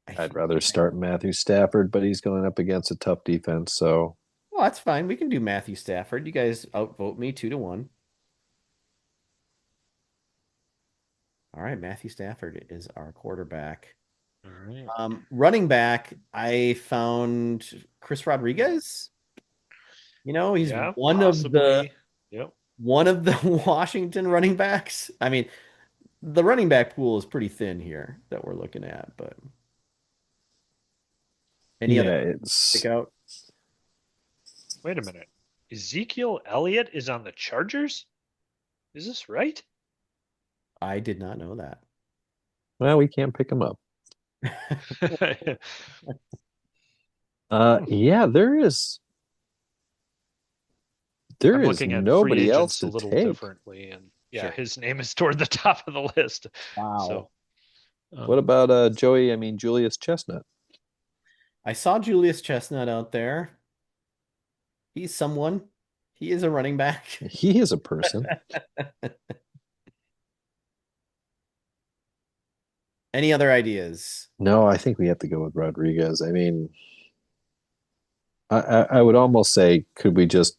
Speaker 1: I
Speaker 3: I'd
Speaker 1: think
Speaker 3: rather start Matthew Stafford, but he's going up against a tough defense. So
Speaker 1: well, that's fine. We can do Matthew Stafford. You guys outvote me 2-1. All right, Matthew Stafford is our quarterback.
Speaker 2: All right.
Speaker 1: Running back, I found Chris Rodriguez. You know, he's
Speaker 2: Yeah, possibly. Yep.
Speaker 1: one of the Washington running backs. I mean, the running back pool is pretty thin here that we're looking at, but any other
Speaker 3: yeah,
Speaker 1: stick
Speaker 3: it's
Speaker 1: out?
Speaker 2: Wait a minute. Ezekiel Elliott is on the Chargers? Is this right?
Speaker 1: I did not know that.
Speaker 3: well, we can't pick him up.
Speaker 2: Hmm.
Speaker 3: Yeah, there
Speaker 2: I'm
Speaker 3: is
Speaker 2: looking at free
Speaker 3: nobody else
Speaker 2: agents a
Speaker 3: to
Speaker 2: little
Speaker 3: take.
Speaker 2: differently, and yeah,
Speaker 1: Sure.
Speaker 2: his name is toward the top of the list.
Speaker 1: Wow.
Speaker 2: So,
Speaker 3: What
Speaker 2: um,
Speaker 3: about Joey? I mean Julius Chestnut.
Speaker 1: I saw Julius Chestnut out there. He's someone. He is a running back.
Speaker 3: He is a person.
Speaker 1: Any other ideas?
Speaker 3: No, I think we have to go with Rodriguez. I mean, I would almost say, could we just,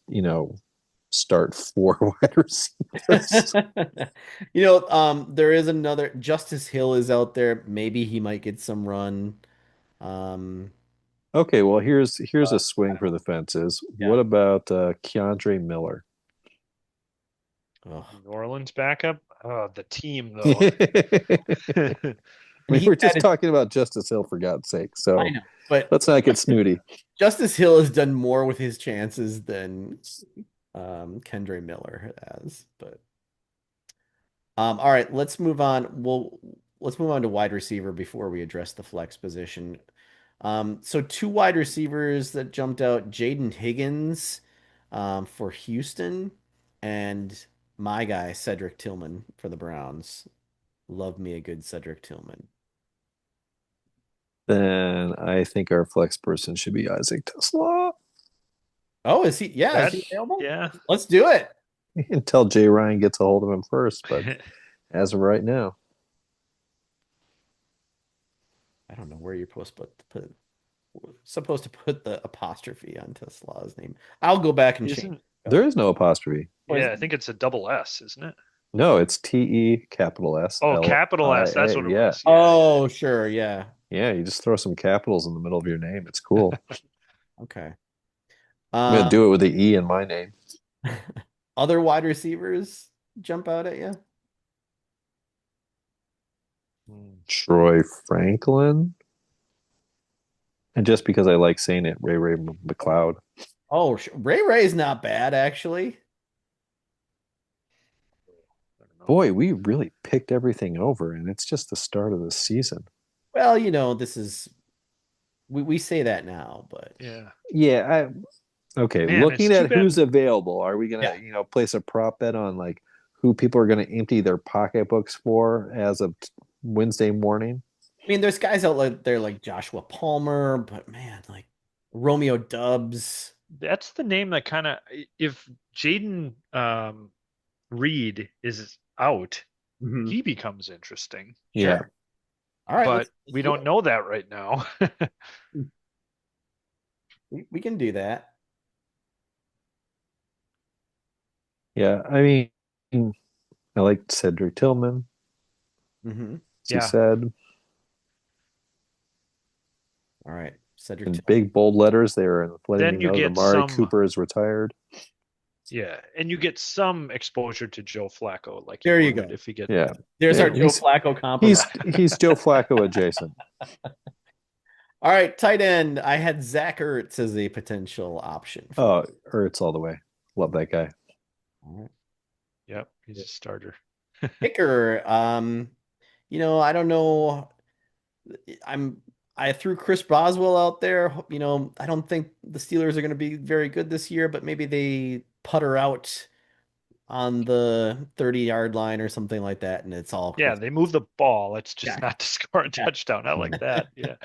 Speaker 3: start four wide receivers?
Speaker 1: There is another Justice Hill is out there. Maybe he might get some run. Um,
Speaker 3: Okay, well, here's a
Speaker 1: I
Speaker 3: swing
Speaker 1: don't
Speaker 3: for
Speaker 1: know.
Speaker 3: the fences.
Speaker 1: Yeah.
Speaker 3: What about Keandre Miller?
Speaker 1: Ugh.
Speaker 2: New Orleans backup. Oh, the team though.
Speaker 3: I
Speaker 1: And
Speaker 3: mean,
Speaker 1: he's
Speaker 3: we're
Speaker 1: had
Speaker 3: just
Speaker 1: his,
Speaker 3: talking about Justice Hill for God's sake.
Speaker 1: I
Speaker 3: So
Speaker 1: know, but
Speaker 3: let's not get snooty.
Speaker 1: Justice Hill has done more with his chances than Kendre Miller has. But all right, let's move on. Let's move on to wide receiver before we address the flex position. So two wide receivers that jumped out, Jaden Higgins for Houston and my guy, Cedric Tillman for the Browns. Love me a good Cedric Tillman.
Speaker 3: Then I think our flex person should be Isaac Tesla
Speaker 1: Oh, is he? Yeah, is
Speaker 2: That
Speaker 1: he available?
Speaker 2: yeah.
Speaker 1: Let's do it.
Speaker 3: until Jay Ryan gets a hold of him first. But as of right now,
Speaker 1: I don't know where you're supposed to put the apostrophe on Tesla's name. I'll go back and change
Speaker 2: Isn't
Speaker 1: it up.
Speaker 3: there is no apostrophe.
Speaker 1: Or is
Speaker 2: Yeah, I think it's a double S, isn't it?
Speaker 3: No, it's TE capital S
Speaker 2: Oh,
Speaker 3: L
Speaker 2: capital
Speaker 3: I
Speaker 2: S. That's
Speaker 3: A.
Speaker 2: what it
Speaker 3: Yeah.
Speaker 2: was. Yeah, yeah,
Speaker 1: Oh, sure, yeah.
Speaker 3: Yeah, you just throw some capitals in the middle of your name. It's cool.
Speaker 1: Okay.
Speaker 3: I'm gonna
Speaker 1: Um,
Speaker 3: do it with the E in my name.
Speaker 1: other wide receivers jump out at you?
Speaker 2: yeah.
Speaker 3: Troy Franklin. And just because I like saying it, Ray McLeod.
Speaker 1: Oh, Ray Ray's not bad actually.
Speaker 2: I don't know.
Speaker 3: Boy, we really picked everything over, and it's just the start of the season.
Speaker 1: Well, this is we say that now, but
Speaker 2: Yeah.
Speaker 3: Yeah, Okay,
Speaker 2: Man, it's
Speaker 3: looking
Speaker 2: too
Speaker 3: at who's
Speaker 2: bad.
Speaker 3: available, are we gonna,
Speaker 1: Yeah.
Speaker 3: place a prop bet on like who people are gonna empty their pocketbooks for as of Wednesday morning?
Speaker 1: I mean, there's guys out there like Joshua Palmer, but man, like Romeo Dubs.
Speaker 2: That's the name that kind of, if Jaden Reed is out,
Speaker 1: Mhm.
Speaker 2: he becomes interesting.
Speaker 3: Yeah,
Speaker 1: Sure. All right,
Speaker 2: But
Speaker 1: let's
Speaker 2: we
Speaker 1: do
Speaker 2: don't know that right now.
Speaker 1: it. We can do that.
Speaker 3: yeah. I mean, I like Cedric Tillman,
Speaker 1: Hmm.
Speaker 3: as you
Speaker 2: Yeah.
Speaker 3: said,
Speaker 1: All right, Cedric
Speaker 3: in
Speaker 1: Tillman.
Speaker 3: big bold letters. They were letting me
Speaker 2: Then you
Speaker 3: know that
Speaker 2: get
Speaker 3: Amari
Speaker 2: some,
Speaker 3: Cooper is retired.
Speaker 2: yeah, and you get some exposure to Joe Flacco like you
Speaker 1: There you
Speaker 2: would
Speaker 1: go.
Speaker 2: if you get,
Speaker 3: Yeah,
Speaker 1: There's
Speaker 3: yeah.
Speaker 1: our Joe Flacco
Speaker 2: yeah.
Speaker 1: compromise.
Speaker 3: He's Joe Flacco adjacent.
Speaker 1: All right, tight end. I had Zach Ertz as a potential option for
Speaker 3: Oh, Ertz all the way. Love that guy.
Speaker 1: you.
Speaker 2: Yep, he's a starter.
Speaker 1: Kicker. I don't know. I'm I threw Chris Boswell out there. I don't think the Steelers are going to be very good this year, but maybe they putter out on the 30-yard line or something like that, and it's all
Speaker 2: Yeah,
Speaker 1: Chris.
Speaker 2: they move the ball. It's just
Speaker 1: Yeah,
Speaker 2: not to score a
Speaker 1: yeah.
Speaker 2: touchdown. I like that. Yeah.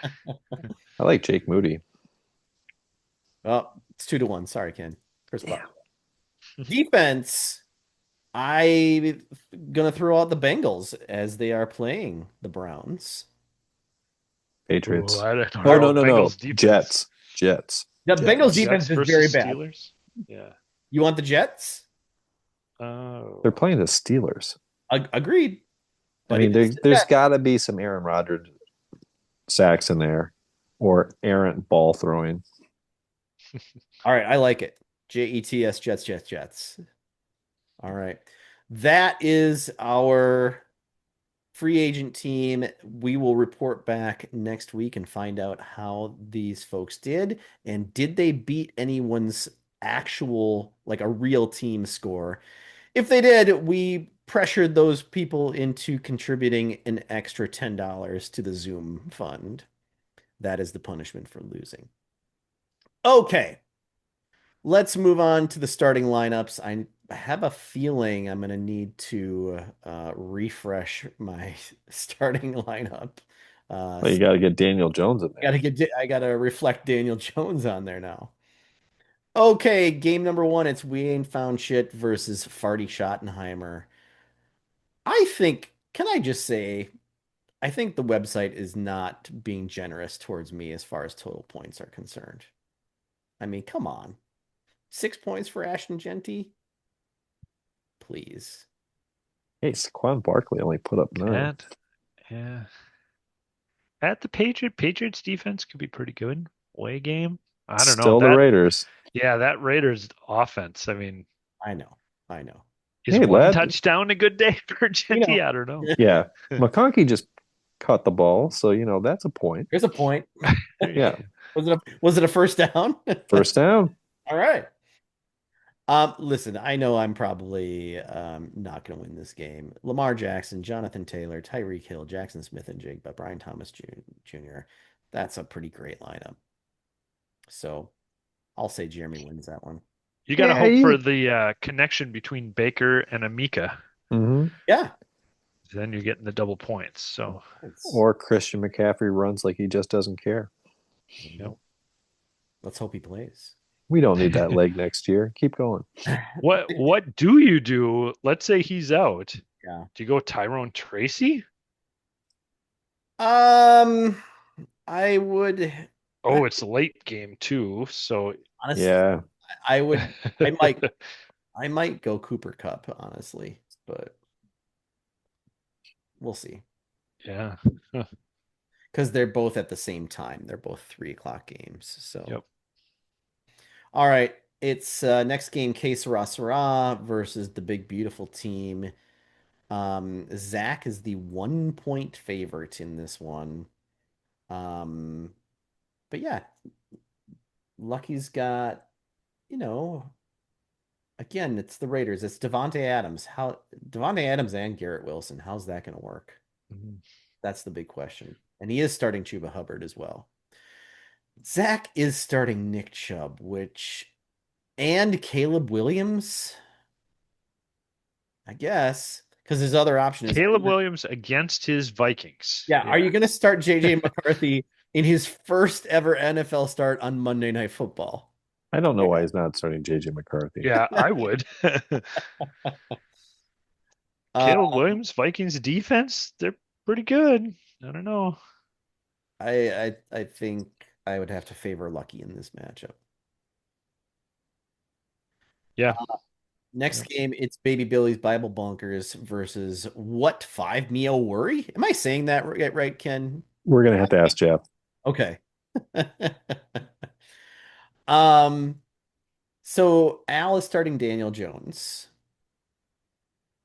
Speaker 3: I like Jake Moody.
Speaker 1: Oh, it's 2-1. Sorry, Ken. Chris
Speaker 3: Damn.
Speaker 1: Boswell. Defense. I gonna throw out the Bengals as they are playing the Browns.
Speaker 2: Ooh,
Speaker 3: Patriots.
Speaker 2: I don't
Speaker 3: Oh,
Speaker 2: know.
Speaker 3: no, no, no.
Speaker 2: Bengals defense.
Speaker 3: Jets. Jets.
Speaker 1: The Bengals
Speaker 3: Jets.
Speaker 1: defense
Speaker 2: Jets
Speaker 1: is very
Speaker 2: versus
Speaker 1: bad.
Speaker 2: Steelers. Yeah.
Speaker 1: You want the Jets?
Speaker 3: They're
Speaker 2: Oh,
Speaker 3: playing the Steelers.
Speaker 1: Agreed,
Speaker 3: I
Speaker 1: but it
Speaker 3: mean,
Speaker 1: is the
Speaker 3: there's
Speaker 1: Jets.
Speaker 3: got to be some Aaron Rodgers sacks in there or errant ball throwing.
Speaker 1: All right, I like it. Jets, Jets, Jets, Jets. All right. That is our free agent team. We will report back next week and find out how these folks did and did they beat anyone's actual, like a real team score. If they did, we pressured those people into contributing an extra $10 to the Zoom fund. That is the punishment for losing. Okay. Let's move on to the starting lineups. I have a feeling I'm going to need to refresh my starting lineup.
Speaker 3: Well, you got to get Daniel Jones in there.
Speaker 1: I got to reflect Daniel Jones on there now. Okay, game number one. It's We Ain't Found Shit versus Farty Schottenheimer. Can I just say, I think the website is not being generous towards me as far as total points are concerned. I mean, come on. 6 points for Ashton Genty? Please.
Speaker 3: Hey, Saquon Barkley only put up 9.
Speaker 2: and yeah, at the Patriots defense could be pretty good. Away game. I don't know
Speaker 3: Still the
Speaker 2: that.
Speaker 3: Raiders.
Speaker 2: Yeah, that Raiders offense. I mean,
Speaker 1: I know. I know.
Speaker 2: is
Speaker 3: Hey,
Speaker 2: one
Speaker 3: lad.
Speaker 2: touchdown a good day for
Speaker 1: You
Speaker 2: Genty?
Speaker 1: know,
Speaker 2: I don't know.
Speaker 3: Yeah. McConkey just caught the ball. So, that's a point.
Speaker 1: there's a point.
Speaker 3: Yeah.
Speaker 1: Was it a first down?
Speaker 3: First down.
Speaker 1: All right. Listen, I know I'm probably not going to win this game. Lamar Jackson, Jonathan Taylor, Tyreek Hill, Jackson Smith, and Jake, but Brian Thomas Jr. That's a pretty great lineup. So I'll say Jeremy wins that one.
Speaker 2: You got to
Speaker 3: Yeah.
Speaker 2: hope for the connection between Baker and Amika.
Speaker 3: Mhm.
Speaker 1: Yeah.
Speaker 2: Then you're getting the double points. So,
Speaker 3: Or Christian McCaffrey runs like he just doesn't care.
Speaker 2: yep.
Speaker 1: Let's hope he plays.
Speaker 3: We don't need that leg next year. Keep going.
Speaker 2: What do you do? Let's say he's out.
Speaker 1: Yeah.
Speaker 2: Do you go Tyrone Tracy?
Speaker 1: Um, I would
Speaker 2: Oh, it's late game too. So,
Speaker 1: honestly,
Speaker 3: Yeah.
Speaker 1: I would, I might go Cooper Cup, honestly, but we'll see.
Speaker 2: yeah.
Speaker 1: Because they're both at the same time. They're both 3 o'clock games. So,
Speaker 2: Yep.
Speaker 1: all right. It's next game, K Sarah versus the big beautiful team. Zach is the 1 point favorite in this one. Um, but yeah, Lucky's got, you know, again, it's the Raiders. It's Devontae Adams. How Devontae Adams and Garrett Wilson. How's that going to work?
Speaker 2: Mhm.
Speaker 1: That's the big question. And he is starting Chuba Hubbard as well. Zach is starting Nick Chubb, which and Caleb Williams, I guess, because his other option is,
Speaker 2: Caleb Williams against his Vikings.
Speaker 1: yeah, are you
Speaker 2: Yeah.
Speaker 1: going to start JJ McCarthy in his first ever NFL start on Monday Night Football?
Speaker 3: I don't know why he's not starting JJ McCarthy.
Speaker 2: Yeah, I would.
Speaker 1: Uh,
Speaker 2: Caleb Williams, Vikings defense, they're pretty good. I don't know.
Speaker 1: I think I would have to favor Lucky in this matchup.
Speaker 2: Yeah.
Speaker 1: Uh, Next
Speaker 2: Yeah.
Speaker 1: game, it's Baby Billy's Bible Bunkers versus what 5 Neo Worry? Am I saying that right, Ken?
Speaker 3: We're gonna have to ask Jeff.
Speaker 1: Okay. Um, so Al is starting Daniel Jones.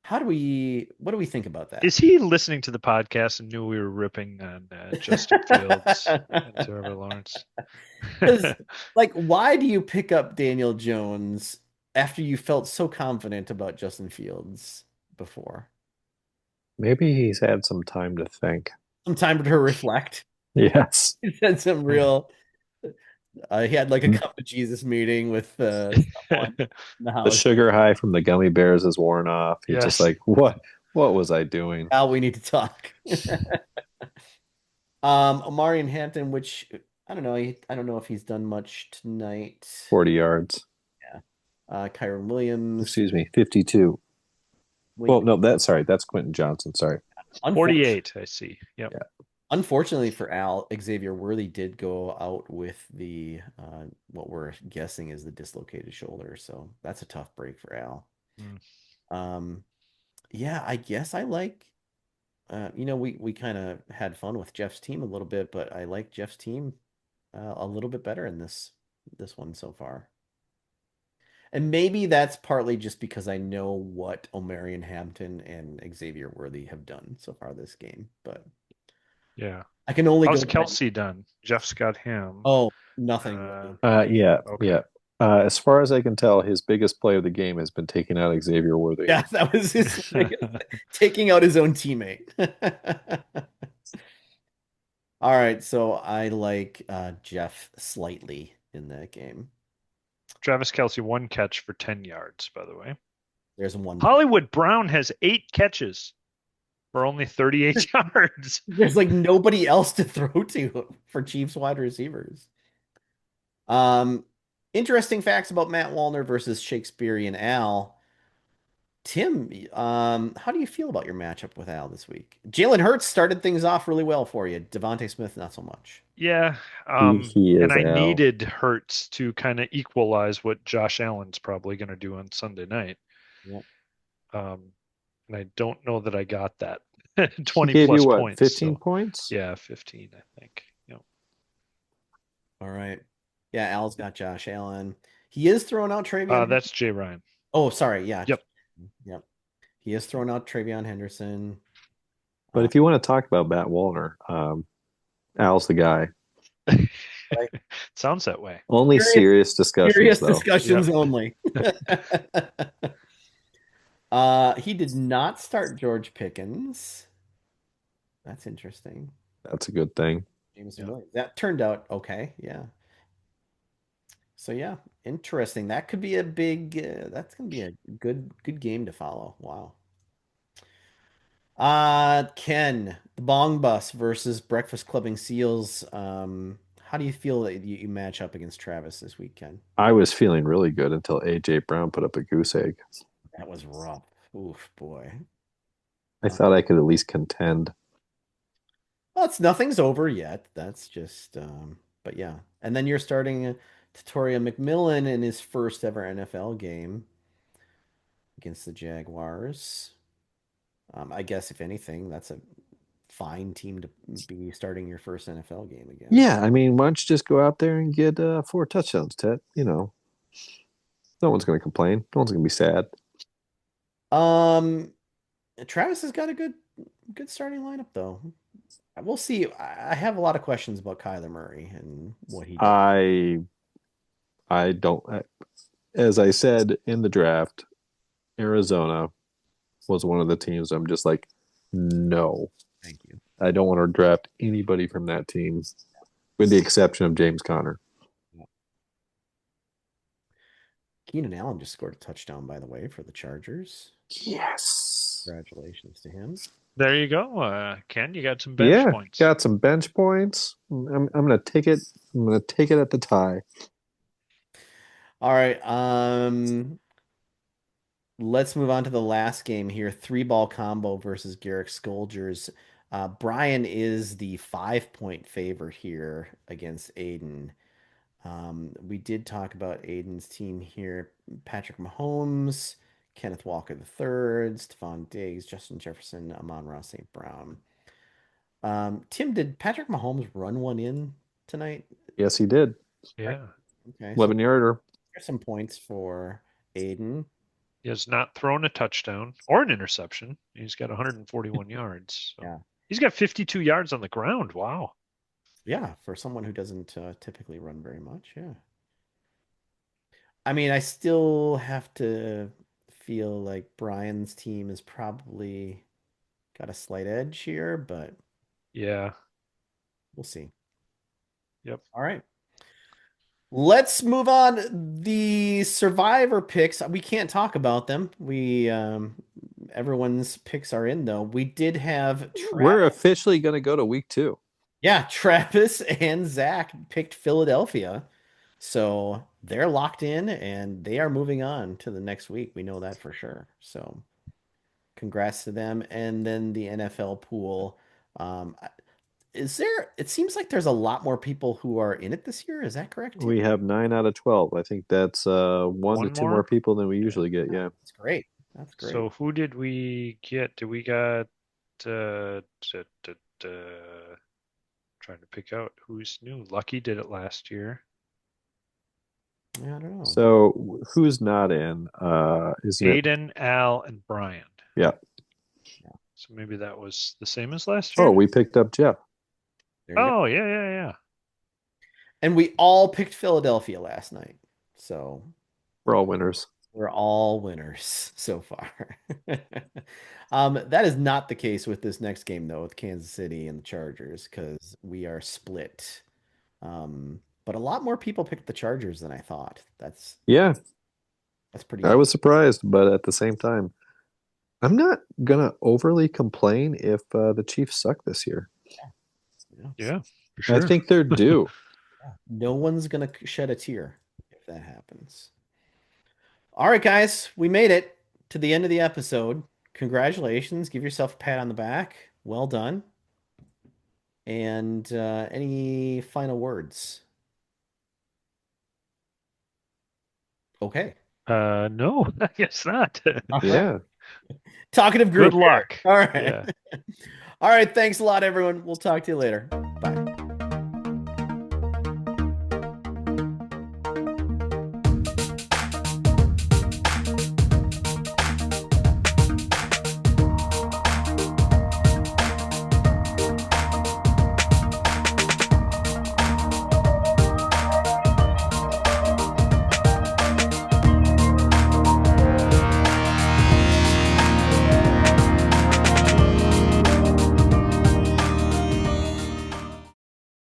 Speaker 1: What do we think about that?
Speaker 2: Is he listening to the podcast and knew we were ripping on Justin Fields and Trevor Lawrence?
Speaker 1: Because, like, why do you pick up Daniel Jones after you felt so confident about Justin Fields before?
Speaker 3: Maybe he's had some time to think.
Speaker 1: Some time to reflect.
Speaker 3: Yes.
Speaker 1: He had some real. He had like a come to Jesus meeting with someone in the
Speaker 3: The
Speaker 1: house.
Speaker 3: sugar high from the gummy bears is worn off. He's just
Speaker 2: Yes.
Speaker 3: like, what was I doing?
Speaker 1: Al, we need to talk. Omari and Hampton, which I don't know. I don't know if he's done much tonight.
Speaker 3: 40 yards.
Speaker 1: Yeah. Kyron Williams.
Speaker 3: Excuse me, 52. Well,
Speaker 1: Wink.
Speaker 3: no, that's Quentin Johnson. Sorry.
Speaker 2: 48, I see. Yep.
Speaker 3: Yeah.
Speaker 1: Unfortunately for Al, Xavier Worthy did go out with the what we're guessing is the dislocated shoulder, so that's a tough break for Al.
Speaker 2: Mm.
Speaker 1: Um, yeah, I guess I like. We kind of had fun with Jeff's team a little bit, but I like Jeff's team a little bit better in this one so far. And maybe that's partly just because I know what Omarion Hampton and Xavier Worthy have done so far this game, but
Speaker 2: Yeah.
Speaker 1: I can only go
Speaker 2: How's
Speaker 1: by.
Speaker 2: Kelsey done? Jeff's got him.
Speaker 1: Oh, nothing
Speaker 2: Uh,
Speaker 1: really.
Speaker 3: Yeah,
Speaker 2: okay.
Speaker 3: yeah. As far as I can tell, his biggest play of the game has been taking out Xavier Worthy.
Speaker 1: Yeah, that was his taking out his own teammate. All right, so I like Jeff slightly in that game.
Speaker 2: Travis Kelsey, 1 catch for 10 yards, by the way.
Speaker 1: There's 1 point.
Speaker 2: Hollywood Brown has 8 catches for only 38 yards.
Speaker 1: There's like nobody else to throw to for Chiefs wide receivers. Um, Interesting facts about Matt Wallner versus Shakespearean Al. Tim, how do you feel about your matchup with Al this week? Jalen Hurts started things off really well for you. Devontae Smith, not so much.
Speaker 2: Yeah.
Speaker 3: He
Speaker 2: And
Speaker 3: is
Speaker 2: I
Speaker 3: Al.
Speaker 2: needed Hurts to kind of equalize what Josh Allen's probably going to do on Sunday night.
Speaker 1: Yep.
Speaker 2: And I don't know that I got that.
Speaker 3: He
Speaker 2: 20
Speaker 3: gave you
Speaker 2: plus
Speaker 3: what,
Speaker 2: points.
Speaker 3: 15
Speaker 2: So
Speaker 3: points?
Speaker 2: yeah, 15, I think. Yep.
Speaker 1: All right. Yeah, Al's got Josh Allen. He is throwing out Travion.
Speaker 2: That's Jay Ryan.
Speaker 1: Oh, sorry. Yeah.
Speaker 2: Yep.
Speaker 1: Yep. He is throwing out Travion Henderson.
Speaker 3: But if you want to talk about Matt Wallner, Al's the guy.
Speaker 2: Sounds that way.
Speaker 3: Only serious discussions,
Speaker 1: serious
Speaker 3: though.
Speaker 1: discussions
Speaker 2: Yep.
Speaker 1: only. He did not start George Pickens. That's interesting.
Speaker 3: That's a good thing.
Speaker 1: Jameson
Speaker 2: Yeah.
Speaker 1: Williams. That turned out okay. Yeah. So yeah, interesting. That could be a big. That's gonna be a good game to follow. Wow. Ken, the Bong Bus versus Breakfast Clubbing Seals. How do you feel that you match up against Travis this week, Ken?
Speaker 3: I was feeling really good until AJ Brown put up a goose egg.
Speaker 1: That was rough. Oof, boy.
Speaker 3: I thought I could at least contend.
Speaker 1: Well, nothing's over yet. That's just, but yeah. And then you're starting Tatoria McMillan in his first ever NFL game against the Jaguars. I guess if anything, that's a fine team to be starting your first NFL game against.
Speaker 3: Yeah, I mean, why don't you just go out there and get 4 touchdowns, Ted? No one's going to complain. No one's going to be sad.
Speaker 1: Travis has got a good starting lineup though. We'll see. I have a lot of questions about Kyler Murray and what he does.
Speaker 3: I don't. As I said in the draft, Arizona was one of the teams I'm just like, no.
Speaker 1: Thank you.
Speaker 3: I don't want to draft anybody from that team, with the exception of James Conner.
Speaker 1: Keenan Allen just scored a touchdown, by the way, for the Chargers.
Speaker 3: Yes.
Speaker 1: Congratulations to him.
Speaker 2: There you go. Ken, you got some bench
Speaker 3: Yeah,
Speaker 2: points.
Speaker 3: got some bench points. I'm gonna take it. I'm gonna take it at the tie.
Speaker 1: All right. Let's move on to the last game here. Three ball combo versus Garrick Scolders. Brian is the 5 point favor here against Aiden. We did talk about Aiden's team here. Patrick Mahomes, Kenneth Walker III, Stephon Diggs, Justin Jefferson, Amon-Ra St. Brown. Tim, did Patrick Mahomes run one in tonight?
Speaker 3: Yes, he did.
Speaker 1: Correct.
Speaker 2: Yeah.
Speaker 1: Okay, so
Speaker 3: 11-yarder.
Speaker 1: here's some points for Aiden.
Speaker 2: He has not thrown a touchdown or an interception. He's got 141 yards. So
Speaker 1: Yeah.
Speaker 2: he's got 52 yards on the ground. Wow.
Speaker 1: Yeah, for someone who doesn't typically run very much. Yeah. I mean, I still have to feel like Brian's team has probably got a slight edge here, but
Speaker 2: Yeah.
Speaker 1: we'll see.
Speaker 2: Yep.
Speaker 1: All right. Let's move on. The survivor picks, we can't talk about them. We everyone's picks are in though. We did have
Speaker 3: We're
Speaker 1: Travis.
Speaker 3: officially gonna go to week 2.
Speaker 1: Yeah, Travis and Zach picked Philadelphia. So they're locked in and they are moving on to the next week. We know that for sure. So congrats to them. And then the NFL pool. Um, is there, it seems like there's a lot more people who are in it this year. Is that correct,
Speaker 3: We
Speaker 1: Tim?
Speaker 3: have 9 out of 12. I think that's one to
Speaker 2: One
Speaker 3: two more
Speaker 2: more.
Speaker 3: people than we
Speaker 2: Yeah.
Speaker 3: usually get.
Speaker 1: Yeah,
Speaker 3: Yeah.
Speaker 1: that's great. That's great.
Speaker 2: So who did we get? Did we got uh, t- t- t- trying to pick out who's new? Lucky did it last year.
Speaker 1: Yeah, I don't know.
Speaker 3: So who's not in? Isn't it?
Speaker 2: Aiden, Al, and Brian.
Speaker 3: Yeah.
Speaker 2: So maybe that was the same as last
Speaker 3: Oh,
Speaker 2: year.
Speaker 3: we picked up Jeff.
Speaker 1: There you go.
Speaker 2: Oh, yeah, yeah, yeah.
Speaker 1: And we all picked Philadelphia last night. So
Speaker 3: We're all winners.
Speaker 1: we're all winners so far. That is not the case with this next game, though, with Kansas City and the Chargers, because we are split. But a lot more people picked the Chargers than I thought.
Speaker 3: Yeah,
Speaker 1: That's pretty
Speaker 3: I
Speaker 1: neat.
Speaker 3: was surprised, but at the same time, I'm not gonna overly complain if the Chiefs suck this year.
Speaker 1: Yeah.
Speaker 2: Yeah, for
Speaker 3: I
Speaker 2: sure.
Speaker 3: think they're due.
Speaker 1: No one's gonna shed a tear if that happens. All right, guys, we made it to the end of the episode. Congratulations. Give yourself a pat on the back. Well done. And any final words? Okay.
Speaker 2: No, I guess not.
Speaker 1: All right.
Speaker 3: Yeah.
Speaker 1: Talkative
Speaker 2: Good
Speaker 1: group here.
Speaker 2: luck.
Speaker 1: All right.
Speaker 2: Yeah.
Speaker 1: All right. Thanks a lot, everyone. We'll talk to you later.